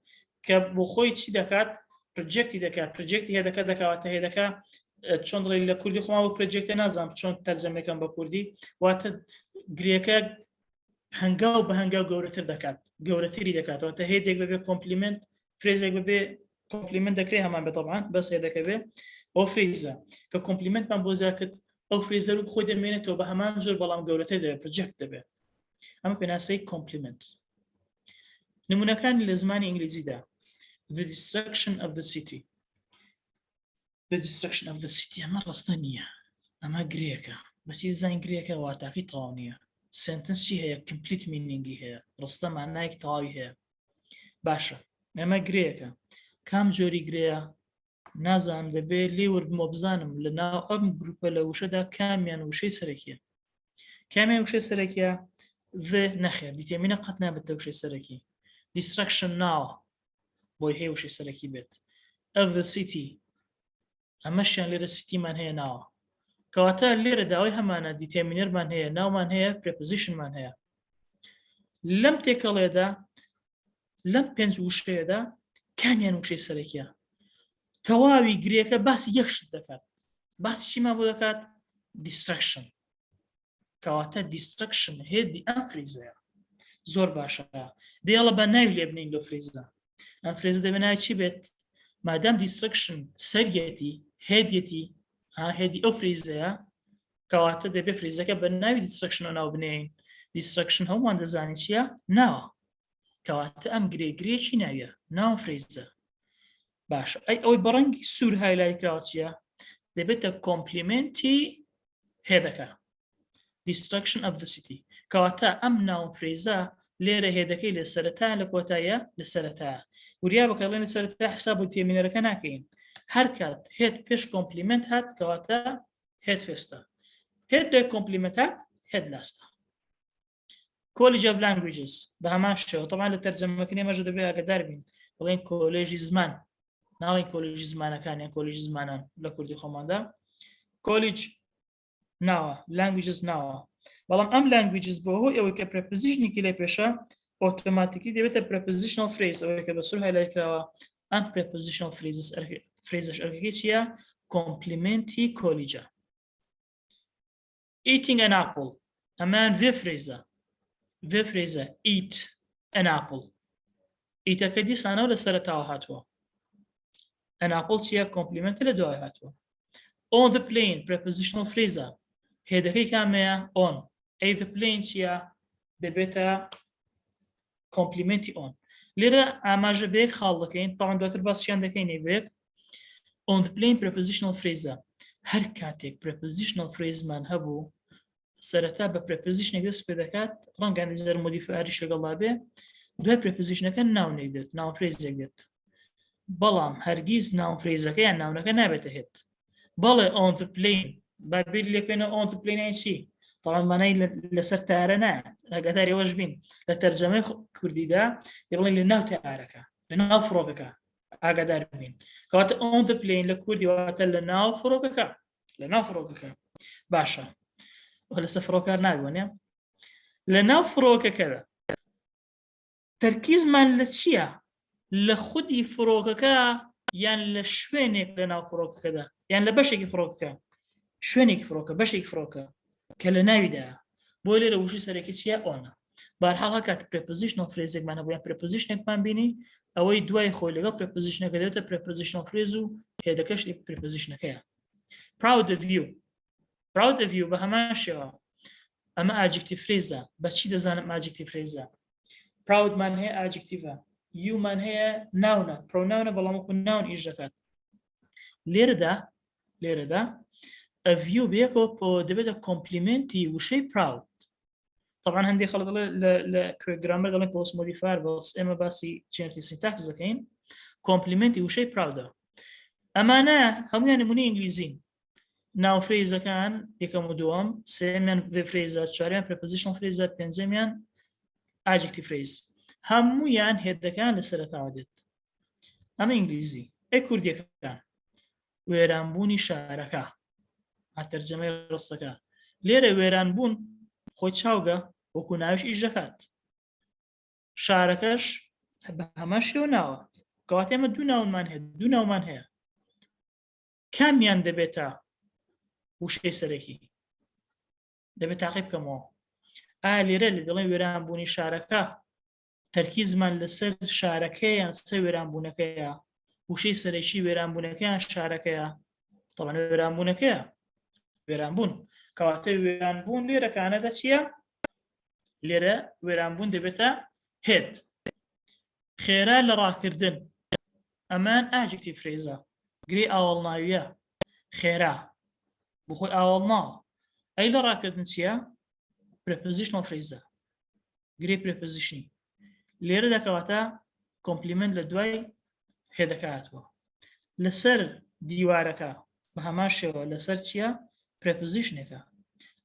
کە بۆ خۆی چی دەکات پروجێکتی دەکات پروجێکتی هێدەکە دەکاتە هێدەکە چۆن دڵی لە کوردی خۆمان بۆ پروجێکتە نازانم چۆن تەرجەمەکەم بە کوردی واتە گرێەکە هەنگاو بە هەنگاو گەورەتر دەکات گەورەتری دەکاتەوە تا هێدێک بەبێ کۆمپلیمنت فرێزێک بەبێ کۆمپلیمنت دەکرێت هەمان بێت طبعا بەس هێ دەکەوێت ئەو فریزە کە کۆمپلیمنتمان بۆ زیاکرد ئەو فریزەر و خۆی دەمێنێتەوە بە هەمان زۆر بەڵام گەورەتر دەبێت پرۆجێکت دەبێت ئەمە پێناسەی کۆمپلیمنت. نمونونەکانی لە زمانی ئینگلیزیدا the destruction of the city the destruction of the city ئەمە ڕستە نییە ئەمە گرێکە بەچی زان گرێکە واتاقی تەواو نییە سنتنسی هەیە کمپلیت مینینگی هەیە ڕستە مانایەکی تەواوی هەیە باشە ئەمە گرێکە کام جۆری گرەیە نازانم دەبێت لێ وەربمە بزانم لە ناو ئەم گروپە لە وشەدا کامیان وشەی سەرەکیە کامیان وشەی سەرەکیە نەخێر دیتێمینە قەت نابێتە وشەی سەرەکی destruction ناوە بۆی هەیە وشەی سەرەکی بێت of the city ئەمەشیان لێرە سیتیمان هەیە ناوە کەواتە لێرە داوای هەمانە دیتێمینەرمان هەیە ناومان هەیە پرێپۆزیشنمان هەیە لەم تێکەڵێدا لەم پێنج وشەیەدا کامیان وشەی سەرەکیە تەواوی گرێکە باسی یەکشت دەکات باسی چیمان بۆ دەکات دیسترکشن کەواتە دیسترکشن هێدی ئەم فریزەیە زۆر باشە دێڵە بە ناوی لێ بنین لە فریزە ئەم فرێز دەبێت ناوی چی بێت مادام دیسترکشن سەرەتی هێدیەتی هێدی ئەو فریزەیە کەواتە دەبێت فریزەکە بە ناوی دیسترکشن ناو بنێین دیسترکشن هەمووان دەزانین چییە ناوە کەواتە ئەم گرێگرێکی ناویە ناو فریزە باشە ئەوەی بەڕەنگی سوور هایلای کراوە چییە دەبێتە کۆمپلیمنتی هێدەکە destruction of the city کەواتە ئەم ناو فریزە لێرە هێدەکەی لە سەرەتا لە کۆتاییە لە سەرەتا وریا بەکەڵێن لە سەرەتا حساب و تێمینەرەکە ناکەین هەر کات هێد پێش کۆمپلیمنت هات کەواتە هێد فێستە هێد دوای کۆمپلیمنت هات هێد لاستە College of Languages بە هەمان شێوە طبعا لە تەرجەمەکردنی ئێمەش دەبێت ئاگادار بین بڵێن کۆلێژی زمان ناڵێن کۆلێژی زمانەکانیان کۆلێژی زمانان لە کوردی خۆماندا کۆلیج ناوە languages ناوە بەڵام ئەم languages بۆ هۆی ئەوەی کە prepositionێکی لێ پێشە ئۆتۆماتیکی دەبێتە prepositional phrase ئەوەی کە بە سوور هایلایت کراوە ئەم prepositional phrases ئەرکەکەی چییە کۆمپلیمنتی کۆلیجە eating an apple ئەمان vێ فرێزە vێ فرێزە eat an apple ئیتەکە دیسانەوە لە سەرەتاوە هاتووە an apple چییە کۆمپلیمنتە لە دوای هاتووە on the plane prepositional phrase هێدەکەی کامەیە on the plane چییە دەبێتە کۆمپلیمنتی on لێرە ئاماژە بەیەک خاڵ دەکەین تاوان دواتر باسییان دەکەین بێک on the plane prepositional phrase هەر کاتێک prepositional phraseمان هەبوو سەرەتا بە prepositionێک دەست پێ دەکات ڕەنگە زەر مۆدیفایریش لەگەڵا بێ دوای prepositionەکە ناونێک دێت ناو فرێزێک دێت بەڵام هەرگیز ناو فرێزەکە یان ناونەکە نابێتە هێت بەڵێ on the plane بابیر لێکوێنە on the plane چی طبعا مانای لەسەر تارە نایە ئەگەداری ئەوەش بین لە تەرجەمەی کوردیدا دەڵێن لە ناو تارەکە لە ناو فڕۆکەکە ئاگادار بین کەواتە on the plane لە کوردی واتە لە ناو فڕۆکەکە لە ناو فڕۆکەکە باشە لەسەر فڕۆکار ناوێنێ لە ناو فڕۆکەکەدا تەرکیزمان لە چییە لە خودی فڕۆکەکە یان لە شوێنێک لە ناو فڕۆکەکەدا یان لە بەشێکی فڕۆکەکە شوێنێکی فڕۆکە بەشێکی فڕۆکە کە لە ناویدا بۆ لێرە وشی سەرەکی چیە ئۆنە بەرحاڵ کات prepositional phrase-ێکمان هەبوو یان preposition-ێکمان بینی ئەوەی دوای خۆی لەگەڵ preposition-ەکە دێتە prepositional phrase و هێدەکەش preposition-ەکەیە proud of you بە هەمان شێوە ئەمە adjective phrase بەچی دەزانم adjective phrase proud مان هەیە adjective you مان هەیە noun pronoun بەڵام وەکو noun ئیش دەکات لێرەدا of you بێکەوە دەبێتە کۆمپلیمنتی وشەی proud طبعا هەندێک خەڵک لە گرامەر دەڵێن پۆست مۆدیفایر بەس ئێمە باسی جێنێتیڤ سینتاکس دەکەین کۆمپلیمنتی وشەی پراودە ئەمانە هەمویان نمونەی ئینگلیزین ناو فرێزەکان یەکەم و دووەم سێمیان vێ فرێزە چوارمیان prepositional فرێزە پێنجەمیان adjective phrase هەمویان هێدەکان لە سەرەتاوە دێت ئەمە ئینگلیزی کوردیەکان وێرانبوونی شارەکە تەرجەمەی ڕستەکە لێرە وێرانبوون خۆی چاوگە وەکو ناویش ئیش دەکات شارەکەش بە هەمان شێوە ناوە کەواتە ئێمە دوو ناومان هەیە کامیان دەبێتە وشەی سەرەکی دەبێت تاقی بکەمەوە لێرە لە دەڵێن وێرانبوونی شارەکە تەرکیزمان لەسەر شارەکەیان سەر وێرانبوونەکەیە وشەی سەرەکی وێرانبوونەکەیان شارەکەیە طبعا وێرانبوونەکەیە وێرانبوون کەواتە وێرانبوون لێرەکانەدە چییە؟ لێرە وێرانبوون دەبێتە هێد خێرا لە ڕاکردن ئەمان ئاجکتی فرێزە گرێ ئاوەڵناویە خێرا بخۆی ئاوەڵناوە ئەی لە ڕاکردن چییە؟ پرپۆزیشنەڵ فرێزە گرێ پرپۆزیشنی لێرە دەکەواتە کۆمپلیمنت لە دوای هێدەکە هاتووە لەسەر دیوارەکە بە هەمان شێوە لەسەر چییە؟ پرپۆزیشنێکە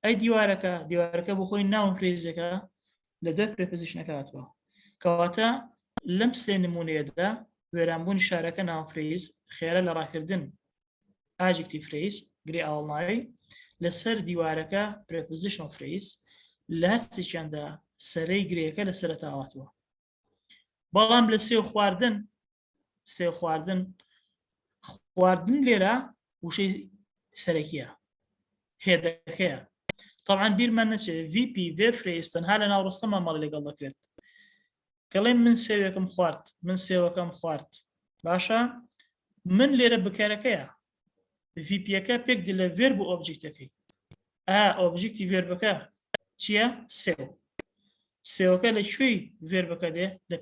ئەی دیوارەکە بخۆی ناوم فرێزەکە لە دوای پرپۆزیشنەکە هاتووە کەواتە لەم سێ نمونەیەدا وێرانبوونی شارەکە ناو فرێز خێرە لە ڕاکردن ئاجکتی فرێز گرێ ئاوەڵناوی لەسەر دیوارەکە پرپۆزیشنەڵ فرێز لە هەرچێکیاندا سەرەی گرێەکە لە سەرەتا هاتووە بەڵام لە سێ خواردن لێرە وشەی سەرەکیە هێدەکەیە طبعا بیرمان نەچێت VP vێ فرێز تەنها لە ناوڕستە مامەڵی لەگەڵ دەکرێت کەڵێ من سێوەکەم خوارد من سێوەکەم خوارد باشە من لێرە بکارەکەیە VPەکە پێک دی لە ڤێرب و ئۆبجێکتەکەی ئۆبجێکتی ڤێربەکە چییە؟ سێوەکە لە کوێی ڤێربەکە دێ لە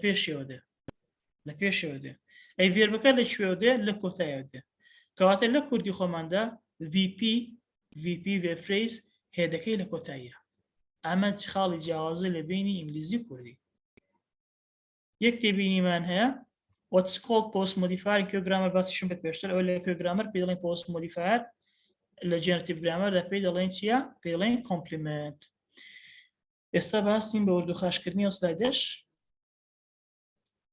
پێشەوە دێ ئەی ڤێربەکە لە کوێوە دێ لە کۆتاییەوە دێ کەواتە لە کوردی خۆماندا VP vێ فرێز هێدەکەی لە کۆتاییە ئەمە خاڵی جیاوازە لە بینی ئینگلیزی کوردی یەک تێبینیمان هەیە what's called post modifier کێ گرامەر باسیشم بە پێشتر ئەو لە کوێ گرامەر پێ دەڵێن post modifier لە جنراتیڤ گرامەردا پێی دەڵێن چییە؟ پێی دەڵێن کۆمپلیمنت ئێستا باسیم بە وردوخاشکردنی ئەوسلایدەش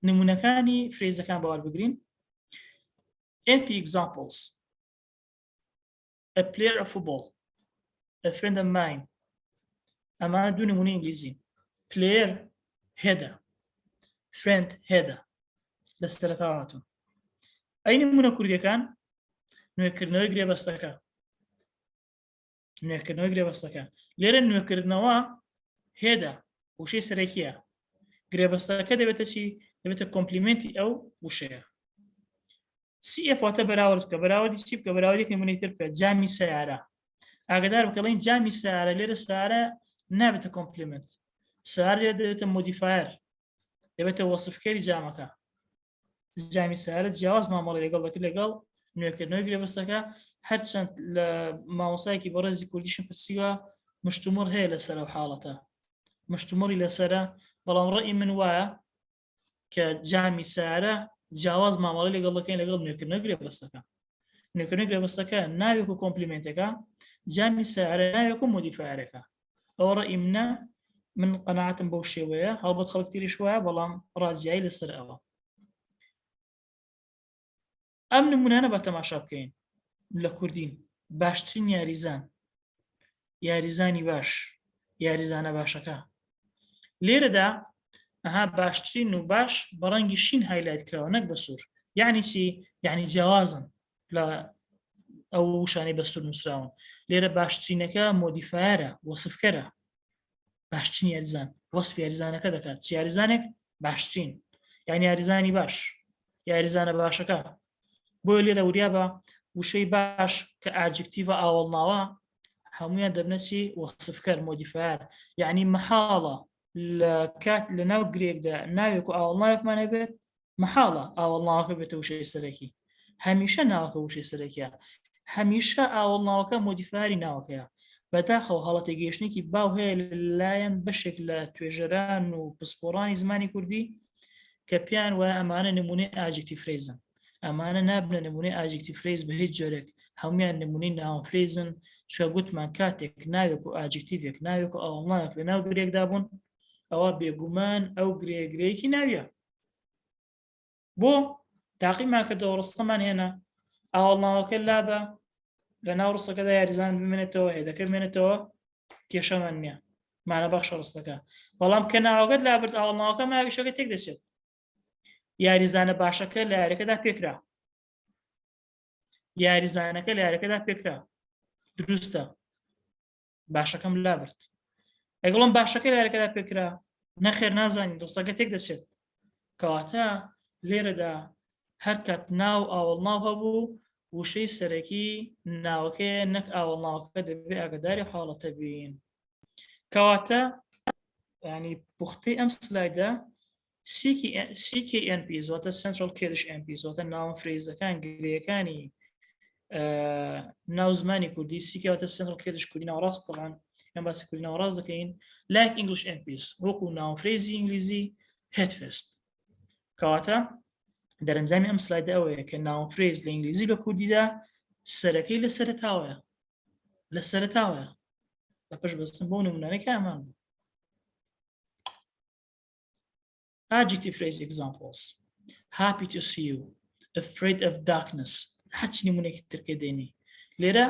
نمونەکانی فرێزەکان باوەڕ بگرین NP examples a player of football a friend of mine ئەمانە دوو نمونەی ئینگلیزی player هێدە friend هێدە لە سەرەتا هاتوون ئەی نمونە کوردیەکان نوێکردنەوەی گرێبەستەکە لێرە نوێکردنەوە هێدە وشەی سەرەکیە گرێبەستەکە دەبێتە چی؟ دەبێتە کۆمپلیمنتی ئەو وشەیە CF واتە بەراورد بکە بەراوردی چی بکە بەراوردی نمونەی تر بکە جامی سەیارە ئاگدار بکەڵین جامی سەیارە لێرە سەیارە نابێتە کۆمپلیمنت سەیارە لێرە دەبێتە مۆدیفایر دەبێتە وەسفکەری جامەکە جامی سەیارە جیاواز مامەڵی لەگەڵ دەکرد لەگەڵ نوێکردنەوەی گرێبەستەکە هەرچەند لە مامۆسایەکی بەڕێزی کوردیشم پرسیوە مشتومڕ هەیە لەسەر ئەو حاڵەتە مشتومڕی لەسەرە بەڵام ڕێی من وایە کە جامی سەیارە جیاواز مامەڵی لەگەڵ دەکەین لەگەڵ نوێکردنەوەی گرێبەستەکە نوێکردنەوەی گرێبەستەکە ناوێک و کۆمپلیمنتەکە جامی سەیارە ناوێک و مۆدیفایرەکە ئەوە ڕێی منە من قەناعەتم بەو شێوەیە هەڵبەت خەڵک تریش وایە بەڵام ڕاجیایی لەسەر ئەوە ئەم نمونانە بە تەماشا بکەین لە کوردین باشترین یاریزانی باش یاریزانە باشەکە لێرەدا باشترین و باش بە ڕەنگی شین هایلایت کراوە نەک بە سوور یعنی چی؟ یعنی جیاوازن لە ئەو وشانەی بە سوور نووسراون لێرە باشترینەکە مۆدیفایرە وەسفکەرە باشترین یاریزان وەسف یاریزانەکە دەکات چ یاریزانێک باشترین یعنی یاریزانی باش یاریزانە باشەکە بۆ لێرە وریا بە وشەی باش کە ئاجکتیڤە ئاوەڵناوە هەمویان دەبنەچی وەسفکەر مۆدیفایر یعنی مەحاڵە لە کات لە ناو گرێکدا ناوێک و ئاوەڵناوێکمان هەبێت مەحاڵە ئاوەڵناوەکە بێتە وشەی سەرەکی هەمیشە ناوەکە وشەی سەرەکیە هەمیشە ئاوەڵناوەکە مۆدیفایری ناوەکەیە بەداخەوە هەڵەتە گەیشتێکی باو هەیە لەلایەن بەشێک لە توێژەران و پسپۆڕانی زمانی کوردی کە پیان وایە ئەمانە نمونەی ئاجکتی فرێزن ئەمانە نابنە نمونەی ئاجکتی فرێز بە هیچ جۆرێک هەمویان نمونەی ناو فرێزن چکە گوتمان کاتێک ناوێک و ئاجکتیڤێک ناوێک و ئاوەڵناوێک لە ناو گرێکدا بوون ئەوە بێگومان ئەو گرێگرەیەکی ناویە بۆ تاقیمان کردەوە ڕستەمان هێنا ئاوەڵناوەکە لابە لە ناو ڕستەکەدا یاریزان بمێنێتەوە هێدەکە بمێنێتەوە کێشەمان نییە مانە بەخشە ڕستەکە بەڵام کە ناوەکەت لابرد ئاوەڵناوەکە ماویشەکە تێک دەچێت یاریزانە باشەکە لە یاریەکەدا پێکرا یاریزانەکە لە یاریەکەدا پێکرا دروستە باشەکەم لابرد ئەگەڵم باشەکە لە یاریەکەدا پێکرا نەخێر نازانین ڕستەکە تێک دەچێت کەواتە لێرەدا هەر کات ناو ئاوەڵناو هەبوو وشەی سەرەکی ناوەکەیە نەک ئاوەڵناوەکە دەبێت ئاگداری حاڵەتە بین. کەواتە ینی پوختەی ئەم سلایدە CKNP زۆتە Central Kurdish NP زۆتە ناوە فرێزەکان گرێیەکانی ناو زمانی کوردی CKواتە Central Kurdish کوردی ناوەڕاست طبعاً ئەم باسی کوردی ناوەڕاست دەکەین like English NPs وەکو ناو فرێزی ئینگلیزی Headfirst. کەواتە دەرەنجامی ئەم سلایدە ئەوەیە کە ناو فرێز لە ئینگلیزی لە کوردیدا سەرەکەی لە سەرەتاوەیە لە سەرەتاوەیە لە پێش بەستن بۆ نمونانەی ئەمان بوو. Adjective phrase examples. Happy to see you. Afraid of darkness. هەچ نمونەیەکی ترکە دێنی. لێرە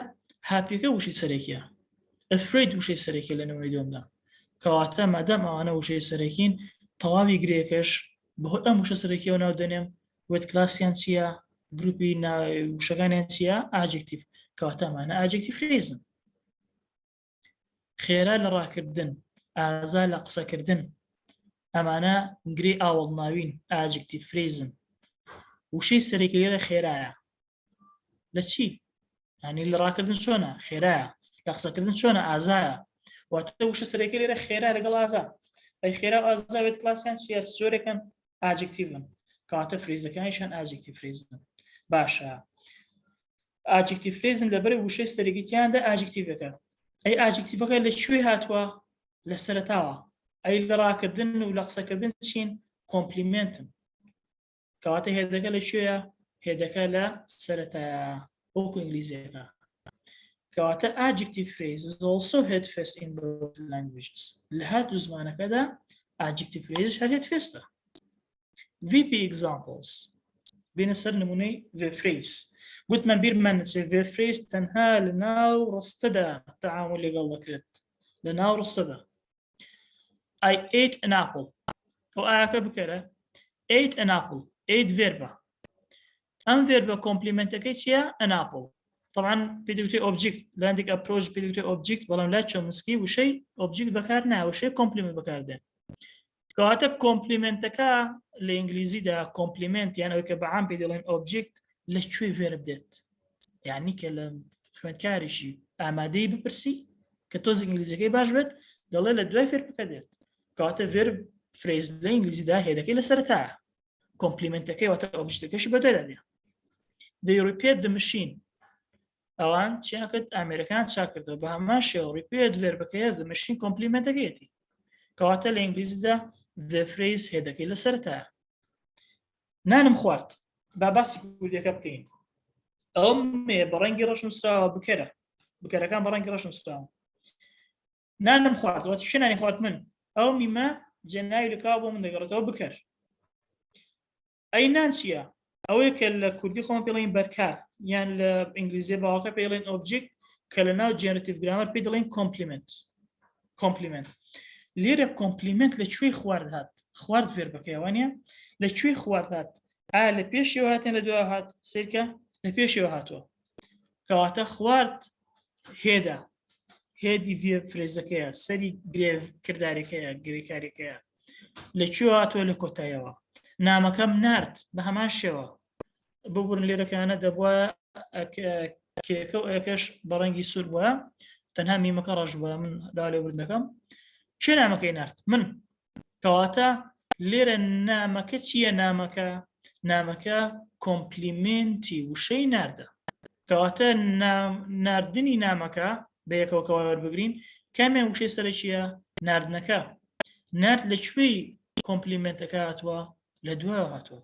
happyەکە وشەی سەرەکیە. Afraid وشەی سەرەکیە لە نمونەی دووەمدا. کەواتە مادام ئەوانە وشەی سەرەکین تەواوی گرێیەکەش بەهۆی ئەم وشە سەرەکیەوە ناو دەنێم وێت کلاسیان چییە؟ گروپی وشەکانیان چییە؟ Adjective. کەواتە ئەمانە adjective phrase. خێرا لە ڕاکردن، ئازا لە قسەکردن. ئەمانە گرێ ئاوەڵناوین adjective phrase. وشەی سەرەکی لێرە خێرایە. لە چی؟ ینی لە ڕاکردن چۆنە؟ خێرایە. لە قسەکردن چۆنە؟ ئازایە. واتە وشە سەرەکی لێرە خێرا لەگەڵ ئازا. ئەی خێرا و ئازا وێت کلاسیان چیە؟ زۆرێکن adjectiveن. کەواتە فرێزەکانیشان adjective phrase. باشە. adjective phrase لەبەرەوەی وشەی سەرەکییاندا adjectiveەکە. ئەی adjectiveەکە لەکوێ هاتووە؟ لە سەرەتاوە. ئەی لە ڕاکردن و لە قسەکردن چین؟ کۆمپلیمنتن. کەواتە هێدەکە لەکوێیە؟ هێدەکە لە سەرەتایە وەکو ئینگلیزیەکە. کەواتە adjective phrase is also headfirst in both languages. لە هەردوو زمانەکەدا adjective phrase هەر headfirstە. VP examples. بینە سەر نمونەی the phrase. گوتمان بیرمان نەچێ the phrase تەنها لە ناو ڕستەدا تەعامل لەگەڵ دەکرێت. لە ناو ڕستەدا. I ate an apple. و ئاکە بکەرە ate an apple. ate verba. ئەم verba کۆمپلیمنتەکەی چییە؟ an apple. طبعا پێدەوتێ object landing approach پێدەوتێ object بەڵام لا چۆمسکی وشەی object بەکار نایە وشەی کۆمپلیمنت بەکاردێن. کەواتە کۆمپلیمنتەکە لە ئینگلیزیدا کۆمپلیمنت یان ئەوەی کە بەعام پێ دەڵێن object لەکوێ verb دێت. یعنی کە لە خوێندکاریشی ئامادەی بپرسی کە تۆز ئینگلیزیەکەی باش بێت دەڵێ لە دوای verبەکە دێت. کەواتە verb phrase لە ئینگلیزیدا هێدەکەی لە سەرەتایە. کۆمپلیمنتەکەی واتە objectەکەشی بە دوای دێت. They repeat the machine. ئەوان چیان کرد؟ ئامێرەکان چاکردەوە بە هەمان شێوە repeat verبەکەیە the machine کۆمپلیمنتەکەیەتی. کەواتە لە ئینگلیزیدا the phrase هێدەکەی لە سەرەتایە. نانم خوارد. با باسی کوردیەکە بکەین. ئەوم بە ڕەنگی ڕەش نووسراوە بکەرە. بکەرەکان بە ڕەنگی ڕەش نووسراوە. نانم خوارد. واتە چی نانی خوارد من؟ ئەو میمە جێناوی لەکاو بۆ من دەگەڕێتەوە بکەر. ئەی نان چییە؟ ئەوەیە کە لە کوردی خۆم پێڵین بەرکار یان لە ئینگلیزی باوەکە پێڵێن object کە لە ناو generative grammar پێ دەڵێن complement. لێرە complement لەکوێی خوارد هات؟ خوارد verبەکەی وانە لەکوێی خوارد هات؟ ئایا لە پێشەوە هاتێن لە دوای هات؟ سیرکە لە پێشەوە هاتووە. کەواتە خوارد هێدا. هێدی فرێزەکەیە سەری گرێ کردارێکەیە گرێکارێکەیە. لەکوێ هاتووە؟ لە کۆتاییەوە. نامەکەم نارد بە هەمان شێوە. ببورن لێرەکانە دەبووە کێکە و ئەکەش بە ڕەنگی سوور بووە تەنها میمەکە ڕەش بووە من دا لێبوردن دەکەم. چێ نامەکەی نارد؟ من. کەواتە لێرە نامەکە چییە؟ نامەکە کۆمپلیمنتی وشەی ناردە. کەواتە ناردنی نامەکە بە یەکەوەکەوە وەربگرین کامیان وشەی سەرە چییە؟ ناردنەکە. نارد لەکوێی کۆمپلیمنتەکە هاتووە؟ لە دوایەوە هاتووە.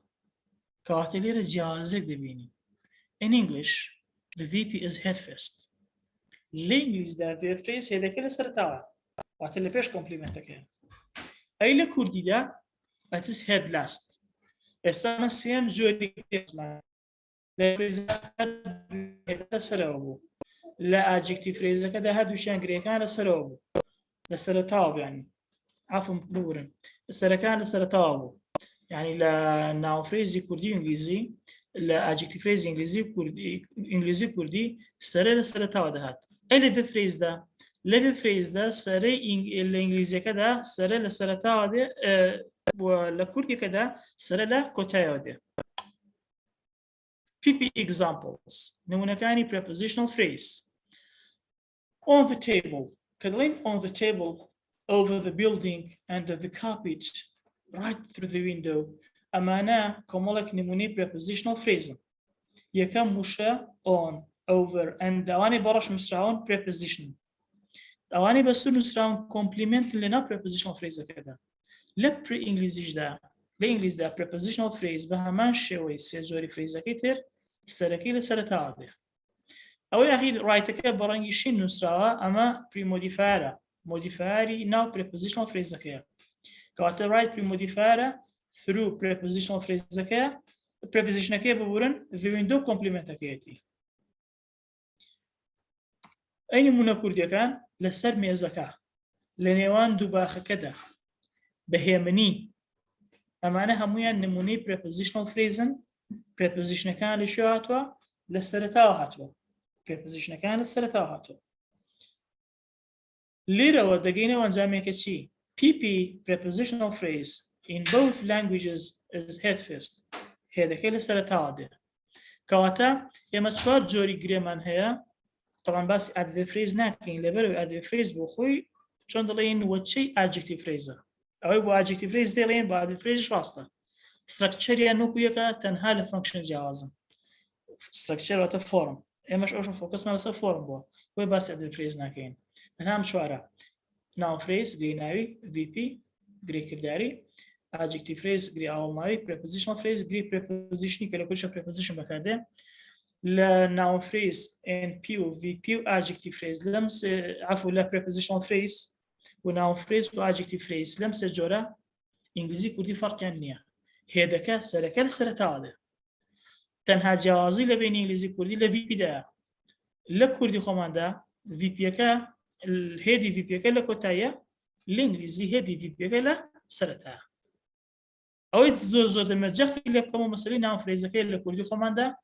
کەواتە لێرە جیاوازێک دەبینی. In English, the VP is head first. لە ئینگلیزیدا the phrase هێدەکەی لە سەرەتاوە. واتە لە پێش کۆمپلیمنتەکەیە. ئەی لە کوردیدا it is head last. ئێستا مە سێم جۆری پێزمان لە فرێزەکە سەرەوە بوو. لە adjective فرێزەکەدا هەردووشیان گرێەکان لە سەرەوە بوو. لە سەرەتاوە بیانی. عفوم ببورن. سەرەکان لە سەرەتاوە بوو. یعنی لە ناوفرێزی کوردی و ئینگلیزی لە adjective phrase ئینگلیزی کوردی سەرە لە سەرەتاوە دەهات. ئەی لە فرێزدا سەرەی لە ئینگلیزیەکەدا سەرە لە سەرەتاوە دێ لە کوردیەکەدا سەرە لە کۆتاییەوە دێ. PP examples نمونەکانی prepositional phrase on the table كدلين on the table over the building under the carpet right through the window أمانة كمالك نموني prepositional phrase يكم مشا on over and أواني برش مسراون preposition أواني بس مسراون complement لنا prepositional phrase كذا لا pre English ده لا إنجليز ده prepositional phrase بهمان شوي سيجوري phrase كتير سركي لسرتا عادي أو يا أخي رايتك برانجي شين نسرا أما pre-modifier modifier now prepositional phrase كيا كواتا right pre-modifier through prepositional phrase كيا preposition كيا بورن the window complement كياتي أي نمونة كردية كان لسر ميزكا لنيوان دوباخ كده بهيمني أمانة همويا نموني prepositional phrase preposition كان لشو هاتوا لسرتاو هاتوا preposition كان لسرتاو هاتوا ليرا ودقينا وانزامي كشي PP prepositional phrase in both languages is head first هذا كي لسرتاو هاتوا كواتا يما تشوار جوري جريمان هيا طبعا بس adverb phrase ناكين لبرو adverb phrase بوخوي چون دلين وچي adjective phrase أو بو adjective phrase دلين بو adverb phrase راستا structure نوكو يكا تنها لفانكشن جوازن structure وتا form إماش أوشو فوكس ما بس form بوا وي بس adverb phrase ناكين تنها مشوارا noun phrase غري ناوي VP غري كرداري adjective phrase غري أول ناوي prepositional phrase غري preposition كلا كلشة preposition بكارده لا noun phrase NP و VP و adjective phrase لمس عفوا لا prepositional phrase و noun phrase و adjective phrase لمس جورا إنجليزي كردي فرق يعني هذاك سركل سرتاده تنها جوازي لبين إنجليزي كردي لVP ده لكردي خماندا VP كا الهدي VP كا لكوتايا الإنجليزي هدي VP كا لا سرتا أو يتزور المرجع اللي بكم مثلاً ناو فريزة كا لكردي خماندا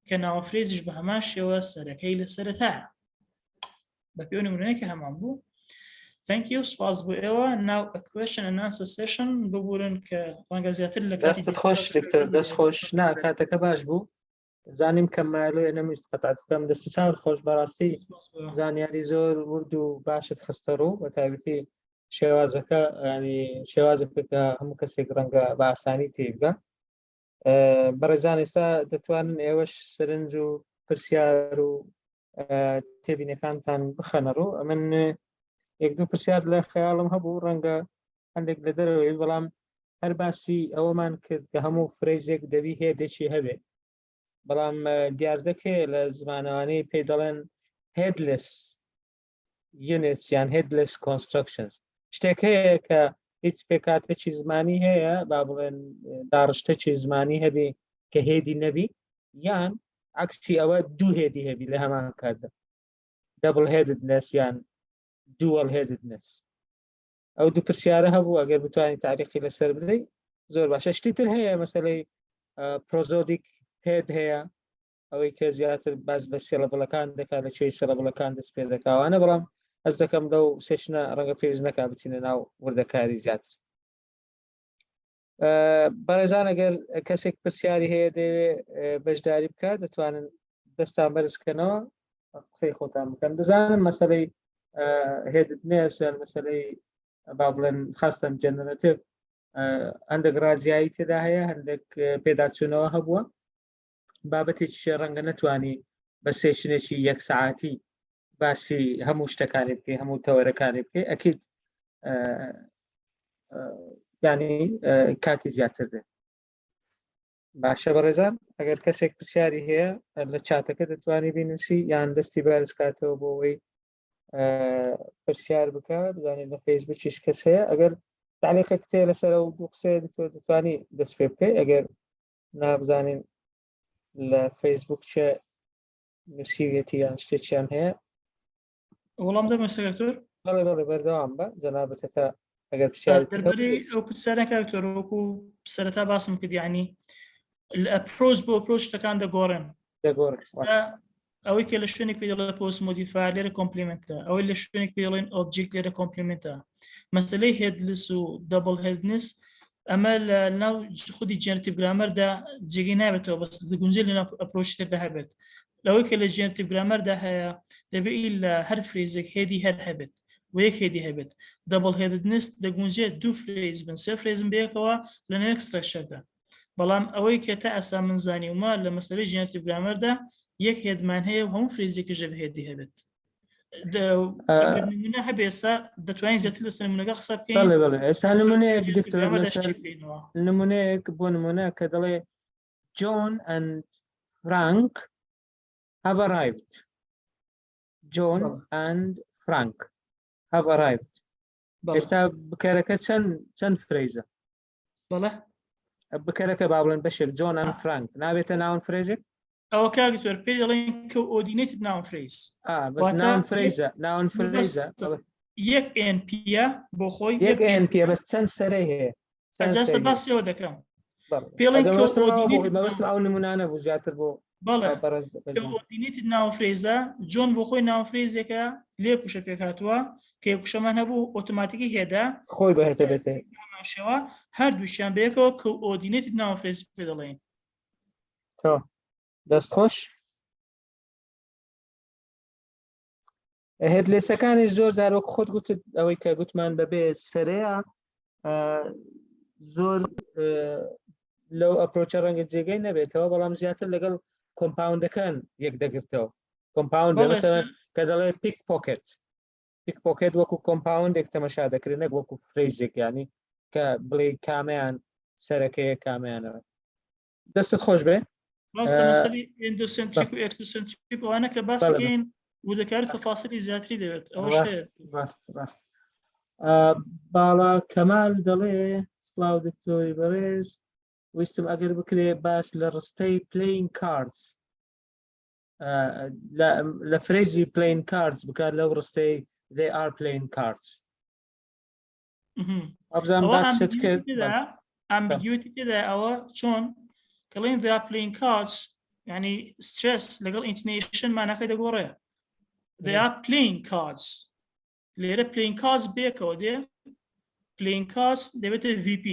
كناو فريزش بهماش يوا سركي لسرتا بكيوني منك هم بو. Thank you. سپاس بو ايوا. Now a question and answer session. ببورن که رنگازیات لك. دست خوش دكتور دست خوش. نه كاتك باش بو. زانیم كمالو أنا مش قطعت كم دست تشاور خوش براستي. زانياري زور وردو باشت خسترو وتابتي شوازك يعني شوازك هم كسيك رنگا باساني تيبقى. برزان استا دتوان ايوش سرنجو برسيارو تبيني كانتان بخنرو من يقدر برسيار له خيالهم هبو رنگا عندك لدروي بلام هر باسی ئەوەمان کرد کە هەموو فرێزێک دەبی هەیە دەچی هەبێ بەڵام دیاردەکێ لە زمانەوانەی پێی دەڵێن headless units یان headless constructions شتێک هەیە کە هیچ پێکاتێکی زمانی هەیە با بڵێن داڕشتەکی زمانی هەبێ کە هێدی نەبی یان عکسی ئەوە دوو هێدی هەبی لە هەمان کاتدا double headedness یان dual headedness ئەو دوو پرسیارە هەبوو ئەگەر بتوانین تعریقی لەسەر بدەیت زۆر باشە شتی تر هەیە مەسەلەی پرۆزۆدیک هێد هەیە ئەوەی کە زیاتر باز بە سێڵەبڵەکان دەکات لە کوێی سێڵەبڵەکان دەست پێ دەکاوانە بەڵام ئەس دەکەم لەو سێشنە ڕەنگە پێویست نەکا بچینە ناو وردەکاری زیاتر بەڕێزان ئەگەر کەسێک پرسیاری هەیە دەوێت بەشداری بکات دەتوانن دەستان بەرزکەنەوە قسەی خۆتان بکەن دەزانم مەسەلەی هێدنێس یان مەسەلەی با بڵێن خاستن جەنەرەتیڤ ئەندەگرازیایی تێدا هەیە هەندێک پێداچوونەوە هەبووە بابەتێکی ڕەنگە نەتوانی بە سێشنێکی یەک سەعاتی باسی هەموو شتەکانی بکەی هەموو تەوەرەکانی بکەی ئەکید یانی کاتی زیاتر دێ باشە بەڕێزان ئەگەر کەسێک پرسیاری هەیە لە چاتەکە دەتوانی بینوسی یان دەستی بارز کاتەوە بۆ ئەوەی پرسیار بکە بزانین لە فەیسبووکیش کەس هەیە ئەگەر تعلیقێک تێ لەسەر ئەو دوو قسەیە دەتوانی دەست پێ بکەی ئەگەر نابزانین لە فەیسبووک چه نووسیوێتی یان شتێکیان هەیە وەڵام دەمە سەکتۆر بەڵێ بەڵێ بەردەوام بە جەنابەتە تا ئەگەر پرسیاری دەربارەی ئەو پرسیارە کاکتۆر وەکو سەرەتا باسم کرد یعنی ئەپرۆچ بۆ ئەپرۆچ شتەکان دەگۆڕن ئەوەی کە لە شوێنێک پێ دەڵێن پۆست مۆدیفایر لێرە کۆمپلیمنتە ئەوەی لە شوێنێک پێ دەڵێن ئۆبجێکت لێرە کۆمپلیمنتە مەسەلەی هێدلس و دەبڵ هێدنس ئەمە لە ناو خودی جنراتیڤ گرامەردا جێگەی نابێتەوە بەس گونجێ لە ناو ئەپرۆچتردا هەبێت لەوەی کە لە جنراتیڤ گرامەردا هەیە دەبێت لە هەر فرێزێک هێدی هەر هەبێت و یەک هێدی هەبێت دەبڵ هێدنست دەگونجێت دوو فرێز بن سێ فرێزم بەیەکەوە لە نێک سترەکچەردا بەڵام ئەوەی کە تا ئەسا من زانیومە لە مەسەلەی جنراتیڤ گرامەردا یەک هێدمان هەیە و هەموو فرێزێکیش بە هێدی هەبێت نمونە هەبێستا دەتوانین زیاتر لەسەر نمونەکە قسە بکەین بەڵێ بەڵێ ئێستا نمونەیەک دکتۆر نمونەیەک بۆ نمونە کە دەڵێ John and Frank have arrived. John and Frank have arrived. ئێستا بکارەکە چەند فرێزە؟ بەڵێ بکارەکە با بڵێن بەشێک John and Frank نابێتە ناون فرێزێک؟ ئەوە کاگتۆر پێی دەڵێن کە ئۆدینێتد ناون فرێز بەس ناون فرێزە یەک NPە بۆ خۆی یەک NP بەس چەند سەرەی هەیە ئەجاسە باسیەوە دەکەم مەبەستم ئەو نمونانە بوو زیاتر بۆ بەڵێ ئۆدینێتد ناون فرێزە جۆن بۆ خۆی ناون فرێزێکە لێکوشە پێک هاتووە کە یەکوشەمان هەبوو ئۆتۆماتیکی هێدا خۆی بەهێتە بێتێ شەوە هەردووشیان بەیەکەوە کە ئۆدینێتد ناون فرێز پێ دەڵێن دەستخۆش هێدلێسەکانی زۆر زارۆک خۆت گوتت ئەوەی کە گوتمان بەبێ سەرەیە زۆر لەو ئەپرۆچە ڕەنگە جێگەی نەبێتەوە بەڵام زیاتر لەگەڵ کۆمپاوندەکان یەک دەگرتەوە کۆمپاوند کە دەڵێ پیک پۆکێت وەکو کۆمپاوندێک تەمەشا دەکرێت نەک وەکو فرێزێک ینی کە بڵێ کامیان سەرەکەیە کامیانەوە دەستت خۆش بێ مەسەلەی ئێندۆسنتریک و ئێکسۆسنتریک ئەوانە کە باسەکەین و دەکات تەفاسیلی زیاتری دەوێت ڕاست باڵا کەمال دەڵێ سڵاو دکتۆری بەڕێز ویستم ئەگەر بکرێ باس لە ڕستەی پلەین کاردز لە فرێزی پلەین کاردز بکات لەو ڕستەی they are playing cards ئەبزان باست کرد ambiguity تێدا ئەوە چۆن کەڵێن they are playing cards ینی stress لەگەڵ intonation ماناکەی دەگۆڕێ they are playing cards لێرە playing cards بێکەوە دێ playing cards دەبێتە VP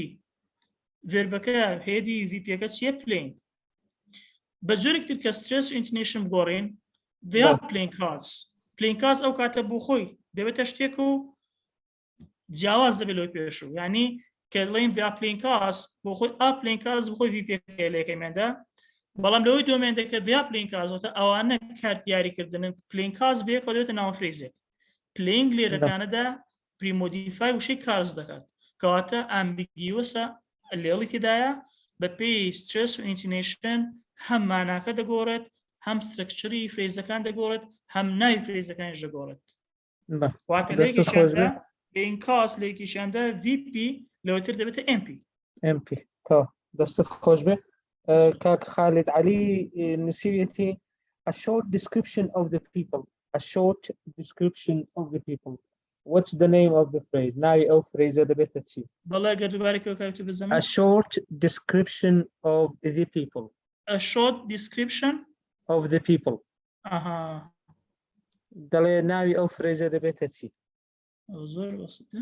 ڤێربەکە هێدی VPەکە چیە playing بە جۆرێکتر کە stress و intonation بگۆڕین they are playing cards ئەو کاتە بۆ خۆی دەبێتە شتێک و جیاواز دەبێت لەوەی پێشوو ینی کە دەڵێن they are playing cards بۆ خۆی playing cards بۆ خۆی VPەکە لە یەکەمیاندا بەڵام لەوەی دومێندەکە they are playing cards واتە ئەوانە کارت یاریکردنن playing cards بێکەوە دەبێتە ناو فرێزێک playing لێرەکانەدا پریمۆدیفای وشەی کارز دەکات کەواتە ئەمبیگیوسە لێڵی تێدایە بە پێی سترس و ئینتینیشن هەم ماناکە دەگۆڕێت هەم سترکچری فرێزەکان دەگۆڕێت هەم ناوی فرێزەکانیش دەگۆڕێت واتە لێکیشاندا پلەین کاس لێکیشاندا VP لەوەتر دەبێتە MP دەستت خۆش بێ کاک خالد علی نووسیوێتی a short description of the people What's the name of the phrase? ناوی ئەو فرێزە دەبێتە چی؟ بەڵێ گەر دووبارێکەوە کاکتۆ بزەمە A short description of the people. A short description of the people. دەڵێ ناوی ئەو فرێزە دەبێتە چی؟ زۆر بەسیتە.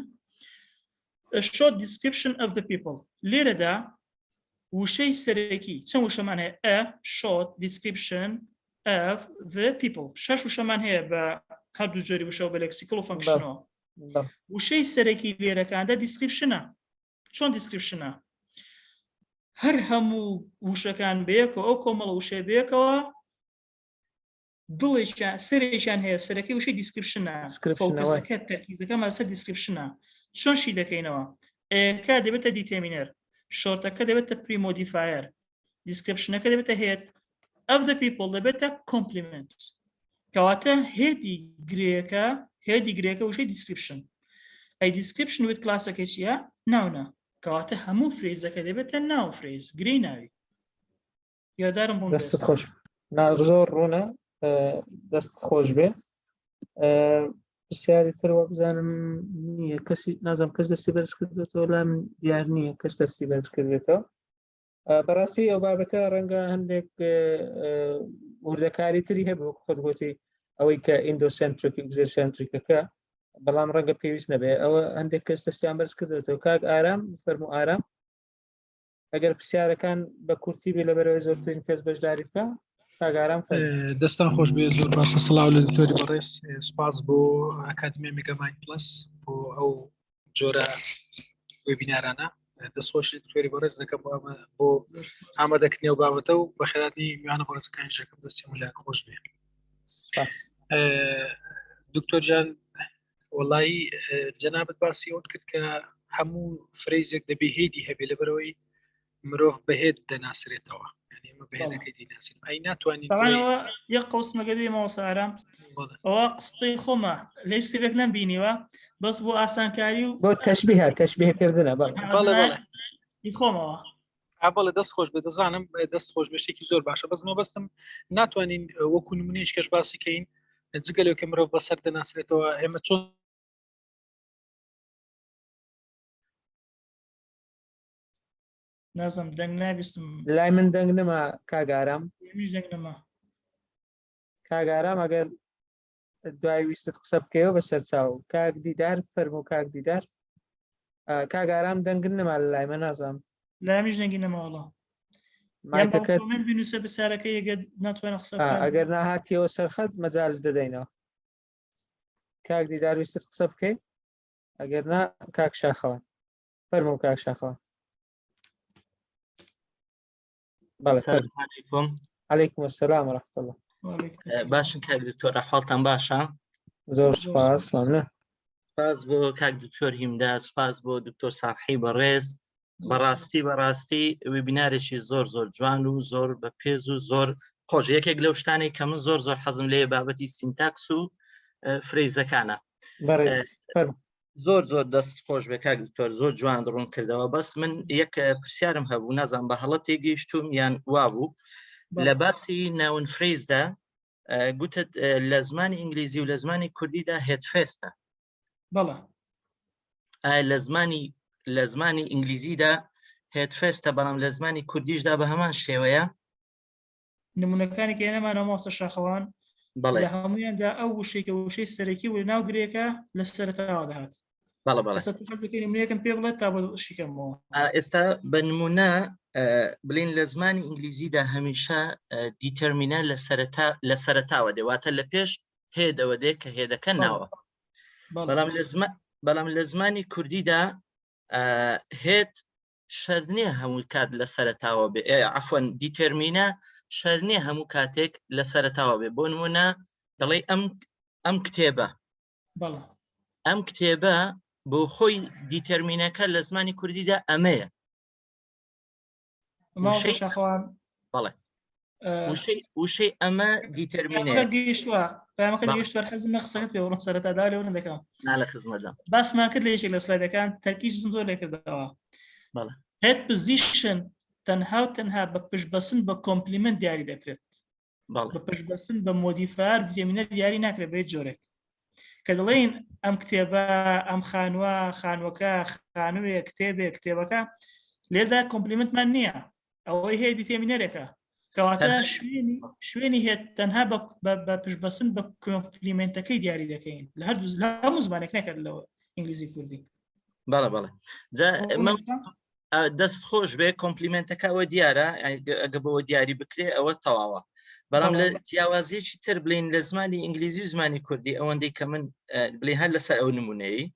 A short description of the people. لێرەدا وشەی سەرەکی چەند وشەمان هەیە؟ A short description of the people. شەش وشەمان هەیە بە هەردوو جۆری وشەوە بە لێکسیکڵ و فەنکشنەوە. وشەی سەرەکی لێرەکاندا دیسکریپشنە. چۆن دیسکریپشنە؟ هەر هەموو وشەکان بەیەکەوە ئەو کۆمەڵە وشەی بەیەکەوە دڵێکیان سەرێکیان هەیە سەرەکەی وشەی دیسکریپشنە فۆکەسەکە تەرکیزەکەمان لەسەر دیسکریپشنە. چۆن شی دەکەینەوە؟ ئەکە دەبێتە دیتێمینەر، شۆرتەکە دەبێتە پریمۆدیفایر، دیسکریپشنەکە دەبێتە هێد، of the people دەبێتە کۆمپلیمنت. کەواتە هێدی گرێەکە وشەی دیسکریپشن. ئەی دیسکریپشن وێت کلاسەکە چیە؟ ناونە. کەواتە هەموو فرێزەکە دەبێتە ناو فرێز گرەی ناوی. یادارم بۆم دەستت خۆش زۆر ڕوونە دەست خۆش بێ. پرسیاری ترەوە بزانم نییە کەسی نازم کەس دەستی بەرز کردێتەوە لام دیار نییە کەس دەستی بەرز کردێتەوە. بەڕاستی ئەو بابەتە ڕەنگە هەندێک وردەکاری تری هەبوو خۆت گوتی ئەوەی کە ئیندۆسنتریک ئێکزۆسنتریکەکە بەڵام ڕەنگە پێویست نەبێ ئەوە هەندێک کەس دەستیان بەرز کردێتەوە. کاک ئارام فەرموو ئارام. ئەگەر پرسیارەکان بە کورتی بێ لەبەرەوەی زۆرترین کەس بەشداری بکە کاگارام دەستان خۆش بێ زۆر باشە سڵاو لە دکتۆری بەڕێز سپاس بۆ ئەکادمی میگەماین پلس بۆ ئەو جۆرە وێبینارانە دەستخۆش دکتۆری بەڕێز دەکەم بۆ ئامادەکردنی و بابەتە و بە خێراتی میوانە بەڕێزەکانی ژەکەم دەستی مولای خۆش بێ دکتۆر جان وەڵایی جەنابەت باسی ئەوت کرد کە هەموو فرێزێک دەبێ هێدی هەبێ لەبەرەوەی مرۆڤ بەهێد دەناسرێتەوە ئەی ناتوانین یەک قوسمەگەدی ماوەسارم ئەوە قسەی خۆمە لەیستێک نەبینیوە بەس بۆ ئاسانکاری و بۆ تەشبیهکردنە خۆمەوە بەڵێ دەست خۆش بێ دەزانم دەست خۆش بەشتێکی زۆر باشە بەسمە بەستم ناتوانین وەکو نمونەیەشکەش باسیکەین جگەلێک کە مرۆڤ بەسەر دەناسرێتەوە ئێمە چۆن نازم دەنگ نابیستم لای من دەنگ نەما کاگارام میش دەنگ نەما کاگارام ئەگەر دوای ویستت قسە بکەیەوە بەسەر چاو کاک دیدار فەرموو کاک دیدار کاگارام دەنگن نەما لە لای من نازام لای میش دەنگی نەماوەڵە مایتەکەت من بینوسە بەسارەکە یەگە ناتوانە قسە ئەگەر ناهاتیەوە سەرخەت مەجال دەدەینەوە کاک دیدار ویستت قسە بکەین ئەگەر نا کاک شاخەوان فەرموو کاک شاخەوان علیکم السلام ورحمة الله باشن کاک دکتۆر حاڵتان باشە زۆر سپاس مەمنون سپاس بۆ کاک دکتۆر هیمدا سپاس بۆ دکتۆر ساحی بەڕێز بەڕاستی وێبینارێکی زۆر جوان و زۆر بە پێز و زۆر خۆش یەکێک لەو شتانێک کە من زۆر حەزم لێ بابەتی سینتاکس و فرێزەکانە زۆر دەست خۆش بێ کاک دکتۆر زۆر جوان ڕوون کردەوە بەس من یەک پرسیارم هەبوو نازان بە هەڵە تێگەیشتوم یان وابوو لە باسی ناون فرێزدا گوتت لە زمانی ئینگلیزی و لە زمانی کوردیدا هێدفێستە بەڵێ لە زمانی ئینگلیزیدا هێدفێستە بەڵام لە زمانی کوردیشدا بە هەمان شێوەیە نمونونەکانی کە ئێنەمانە ماوەسە شاخەوان لە هەموویاندا ئەو وشەیەکە وشەی سەرەکی و ناو گرێکە لە سەرەتاوە دەهات نمونونەکەم پێ بڵێت تا بۆ شیکەمەوە ئێستا بە نمونە بڵین لە زمانی ئینگلیزیدا هەمیشە دیتەرمینە لە سەرەتاوە دێواتە لە پێش هێدەوە دێ کە هێدەکە ناوە بەڵام لە زمانی کوردیدا هێت شەرت نییە هەموو کات لە سەرەتاوە بێ عەفوەن دیتەرمینە شەرت نییە هەموو کاتێک لە سەرەتاوە بێ بۆ نمونە دەڵێ ئەم کتێبە بۆ خۆی دیتەرمینەکە لە زمانی کوردیدا ئەمەیە بەڵێ وشەی ئەمە دیتەرمینەیە گەیشتووە پامەکە گەیشتووە حەزمە قسەکەت پێ وەڕۆ سەرەتادا لێوە دەکەم لە خزمەتدام باسمان کرد لە یەکێک لە سلایدەکان تەرکیزم زۆر لێ کردەوە هێد پزیشن تەنها بە پشتبەسن بە کۆمپلیمنت دیاری دەکرێت بە پشتبەسن بە مۆدیفایەر دیتەرمینە دیاری ناکرێت بە جۆرێک کە دەڵێن ئەم کتێبە ئەم خانووەکە خانووێ کتێبەکە لێردا کۆمپلیمنتمان نییە ئەوەی هەیە دیتەرمینەرێکە کەواتە شوێنی هێت تەنها بە پشتبەسن بە کۆمپلیمنتەکەی دیاری دەکەین لە هەموو زمانێک نەکرد لەوە ئینگلیزی کوردی بەڵێ دەست خۆش بێ کۆمپلیمنتەکە ئەوە دیارە ئەگە بەوە دیاری بکرێ ئەوە تەواوە بەڵام لە جیاوازیەکی تر بڵین لە زمانی ئینگلیزی و زمانی کوردی ئەوەندەی کە من بڵێ هەر لەسەر ئەو نمونەیە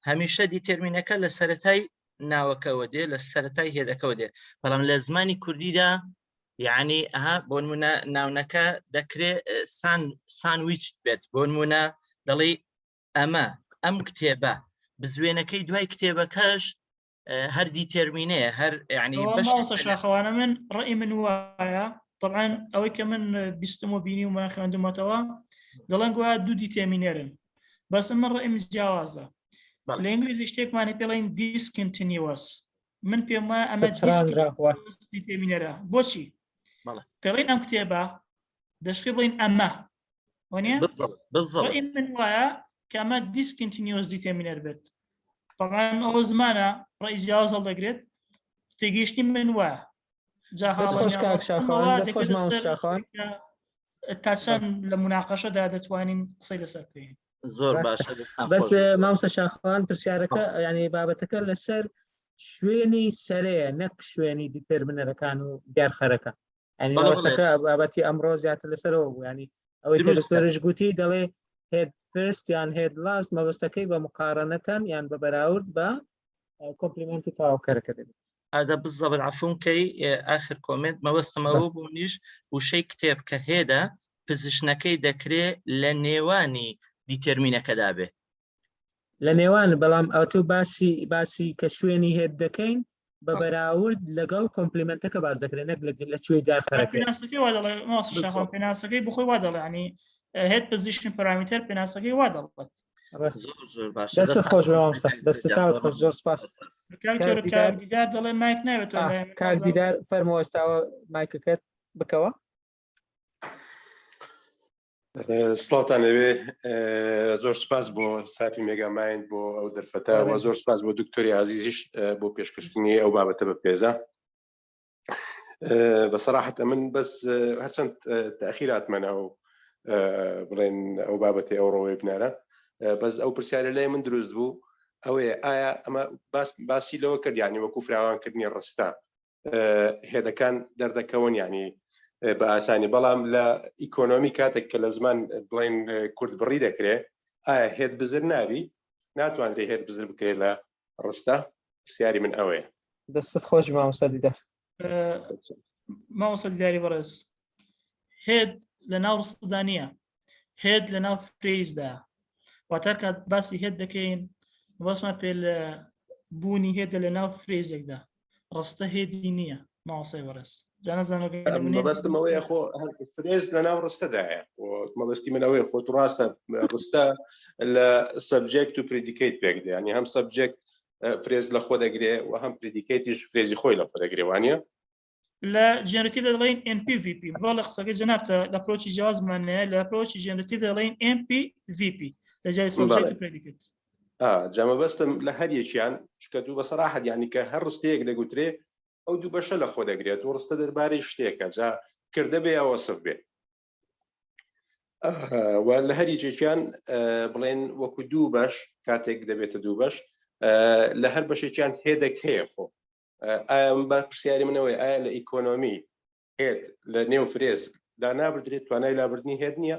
هەمیشە دیتەرمینەکە لە سەرەتای ناوەکەوە دێ لە سەرەتای هێدەکەوە دێ بەڵام لە زمانی کوردیدا یعنی بۆ نمونە ناونەکە دەکرێت سانویچ بێت بۆ نمونە دەڵێ ئەم کتێبە بزوێنەکەی دوای کتێبەکەش هەر دیتەرمینەیە هەر یعنی بەشە شاخەوانە من ڕێی من وایە طبعا ئەوەی کە من بیستمەوە بینی و من خوێندمەوە دەڵێن گویا دوو دیتەرمینەرن بەس من ڕێیم جیاوازە لە ئینگلیزی شتێکمانی پێڵین دیسکنتینیوەس من پێم وایە ئەمە دیتەرمینەرە بۆچی پێڵین ئەم کتێبە دەشقی بڵین ئەمە وانە ڕێی من وایە کە ئەمە دیسکنتینیوەس دیتەرمینەر بێت طبعا ئەو زمانە ڕێی جیاواز هەڵدەگرێت تێگەیشتنی من وایە تاچەند لە مناقەشەدا دەتوانین قسەی لەسەر بکەین زۆر باشە بەس مامۆستا شاخەوان پرسیارەکە ینی بابەتەکە لەسەر شوێنی سەرەیە نەک شوێنی دیترمینەرەکان و دیارخەرەکە ینی بەڵێ، مەبەستەکە بابەتی ئەمڕۆ زیاتر لەسەرەوە بوو ینی ئەوەی دروستە. دکتۆرش گوتی دەڵێ هێد فرست یان هێد لاست مەبەستەکەی بە مقارنەتەن یان بە بەراورد بە کۆمپلیمنتی تاواوکەرەکە دەبێت. هذا بالضبط عفوا كي آخر كومنت ما وست ما هو بونيش وشي كتاب كهيدا بزشنكي دكري لنيواني ديترمينا كدابه لە نێوان بەڵام ئەوتو باسی کە شوێنی هێد دەکەین بە بەراورد لەگەڵ کۆمپلیمنتەکە باز دەکرێت نەک لە کوێی دارخەرەکە. پێناسەکەی وا دەڵێ ماسی شەخۆ پێناسەکەی بخۆی وا دەڵێ ینی هێد پزیشن پەرامتر پێناسەکەی وا دەڵێت. زور باش دەستت خۆش بەمامۆستا دەست چاوت خۆش زۆر سپاس. کاردیدار دەڵێ مایک ناوێت کاردیدار فەرمەوە ئێستاوە مایکەکەت بکەوە. سڵاتان لەوێ زۆر سپاس بۆ سافی مێگامایند بۆ ئەو دەرفەتە و زۆر سپاس بۆ دکتۆری عزیزیش بۆ پێشکەشتنی ئەو بابەتە بە پێزە. بەسەراحەت من بەس هەرچەند تاخیراتمەنە و بڵێن ئەو بابەتی ئەو ڕۆوەی بنارە بەس ئەو پرسیارە لای من دروست بوو ئەوەیە ئایا ئەمە باسی لەوە کرد یانی وەکو فراوانکردنی ڕستە هێدەکان دەردەکەون ینی بە ئاسانی بەڵام لە ئیکۆنۆمی کاتێک کە لە زمان بڵێن کورد بڕی دەکرێت ئایا هێد بزر نابی ناتوانرێت هێد بزر بکرێت لە ڕستە پرسیاری من ئەوەیە. دەستت خۆش مامۆستا دیدار. مامۆستا دیداری بەڕێز هێد لە ناو ڕستدا نییە هێد لە ناو فرێزدا واتە کات باسی هێد دەکەین بەسمان پێ لە بوونی هێدە لە ناو فرێزێکدا ڕستە هێدی نییە ماوەسای بەڕێز مەبەستمەوەیە خۆ فرێز لە ناو ڕستەدایە مەبەستی منەوەی خۆت ڕاستە ڕستە لە سەبجێکت و پریدیکیت پێکدە ینی هەم سەبجێکت فرێز لە خۆ دەگرێ و هەم پریدیکیتیش فرێزی خۆی لە خۆ دەگرێ وانە لە ژێنەرەتیڤ دەڵێن NPVP بۆ لە قسەکەی جەنابتە لە پرۆچی جیازمانەیە لە پرۆچی ژێنەرەتیڤ دەڵێن MPVP لە جای سەبجێکت و پریدیکیت. جامەبەستم لە هەر یەکیان چکە دوو بەسەراحەت یعنی کە هەر ڕستەیەک دەگوترێ ئەو دوو بەشە لە خۆ دەگرێت و ڕستە دەربارەی شتێکە جا کردە بێ ئەوە سف بێ و لە هەر یەکێکیان بڵێن وەکو دوو بەش کاتێک دەبێتە دوو بەش لە هەر بەشێکیان هێدێک هەیە خۆ ئایا بە پرسیاری منەوەی ئایا لە ئیکۆنۆمی هێد لە نێو فرێز دا نابدرێت توانای لابردنی هێد نییە؟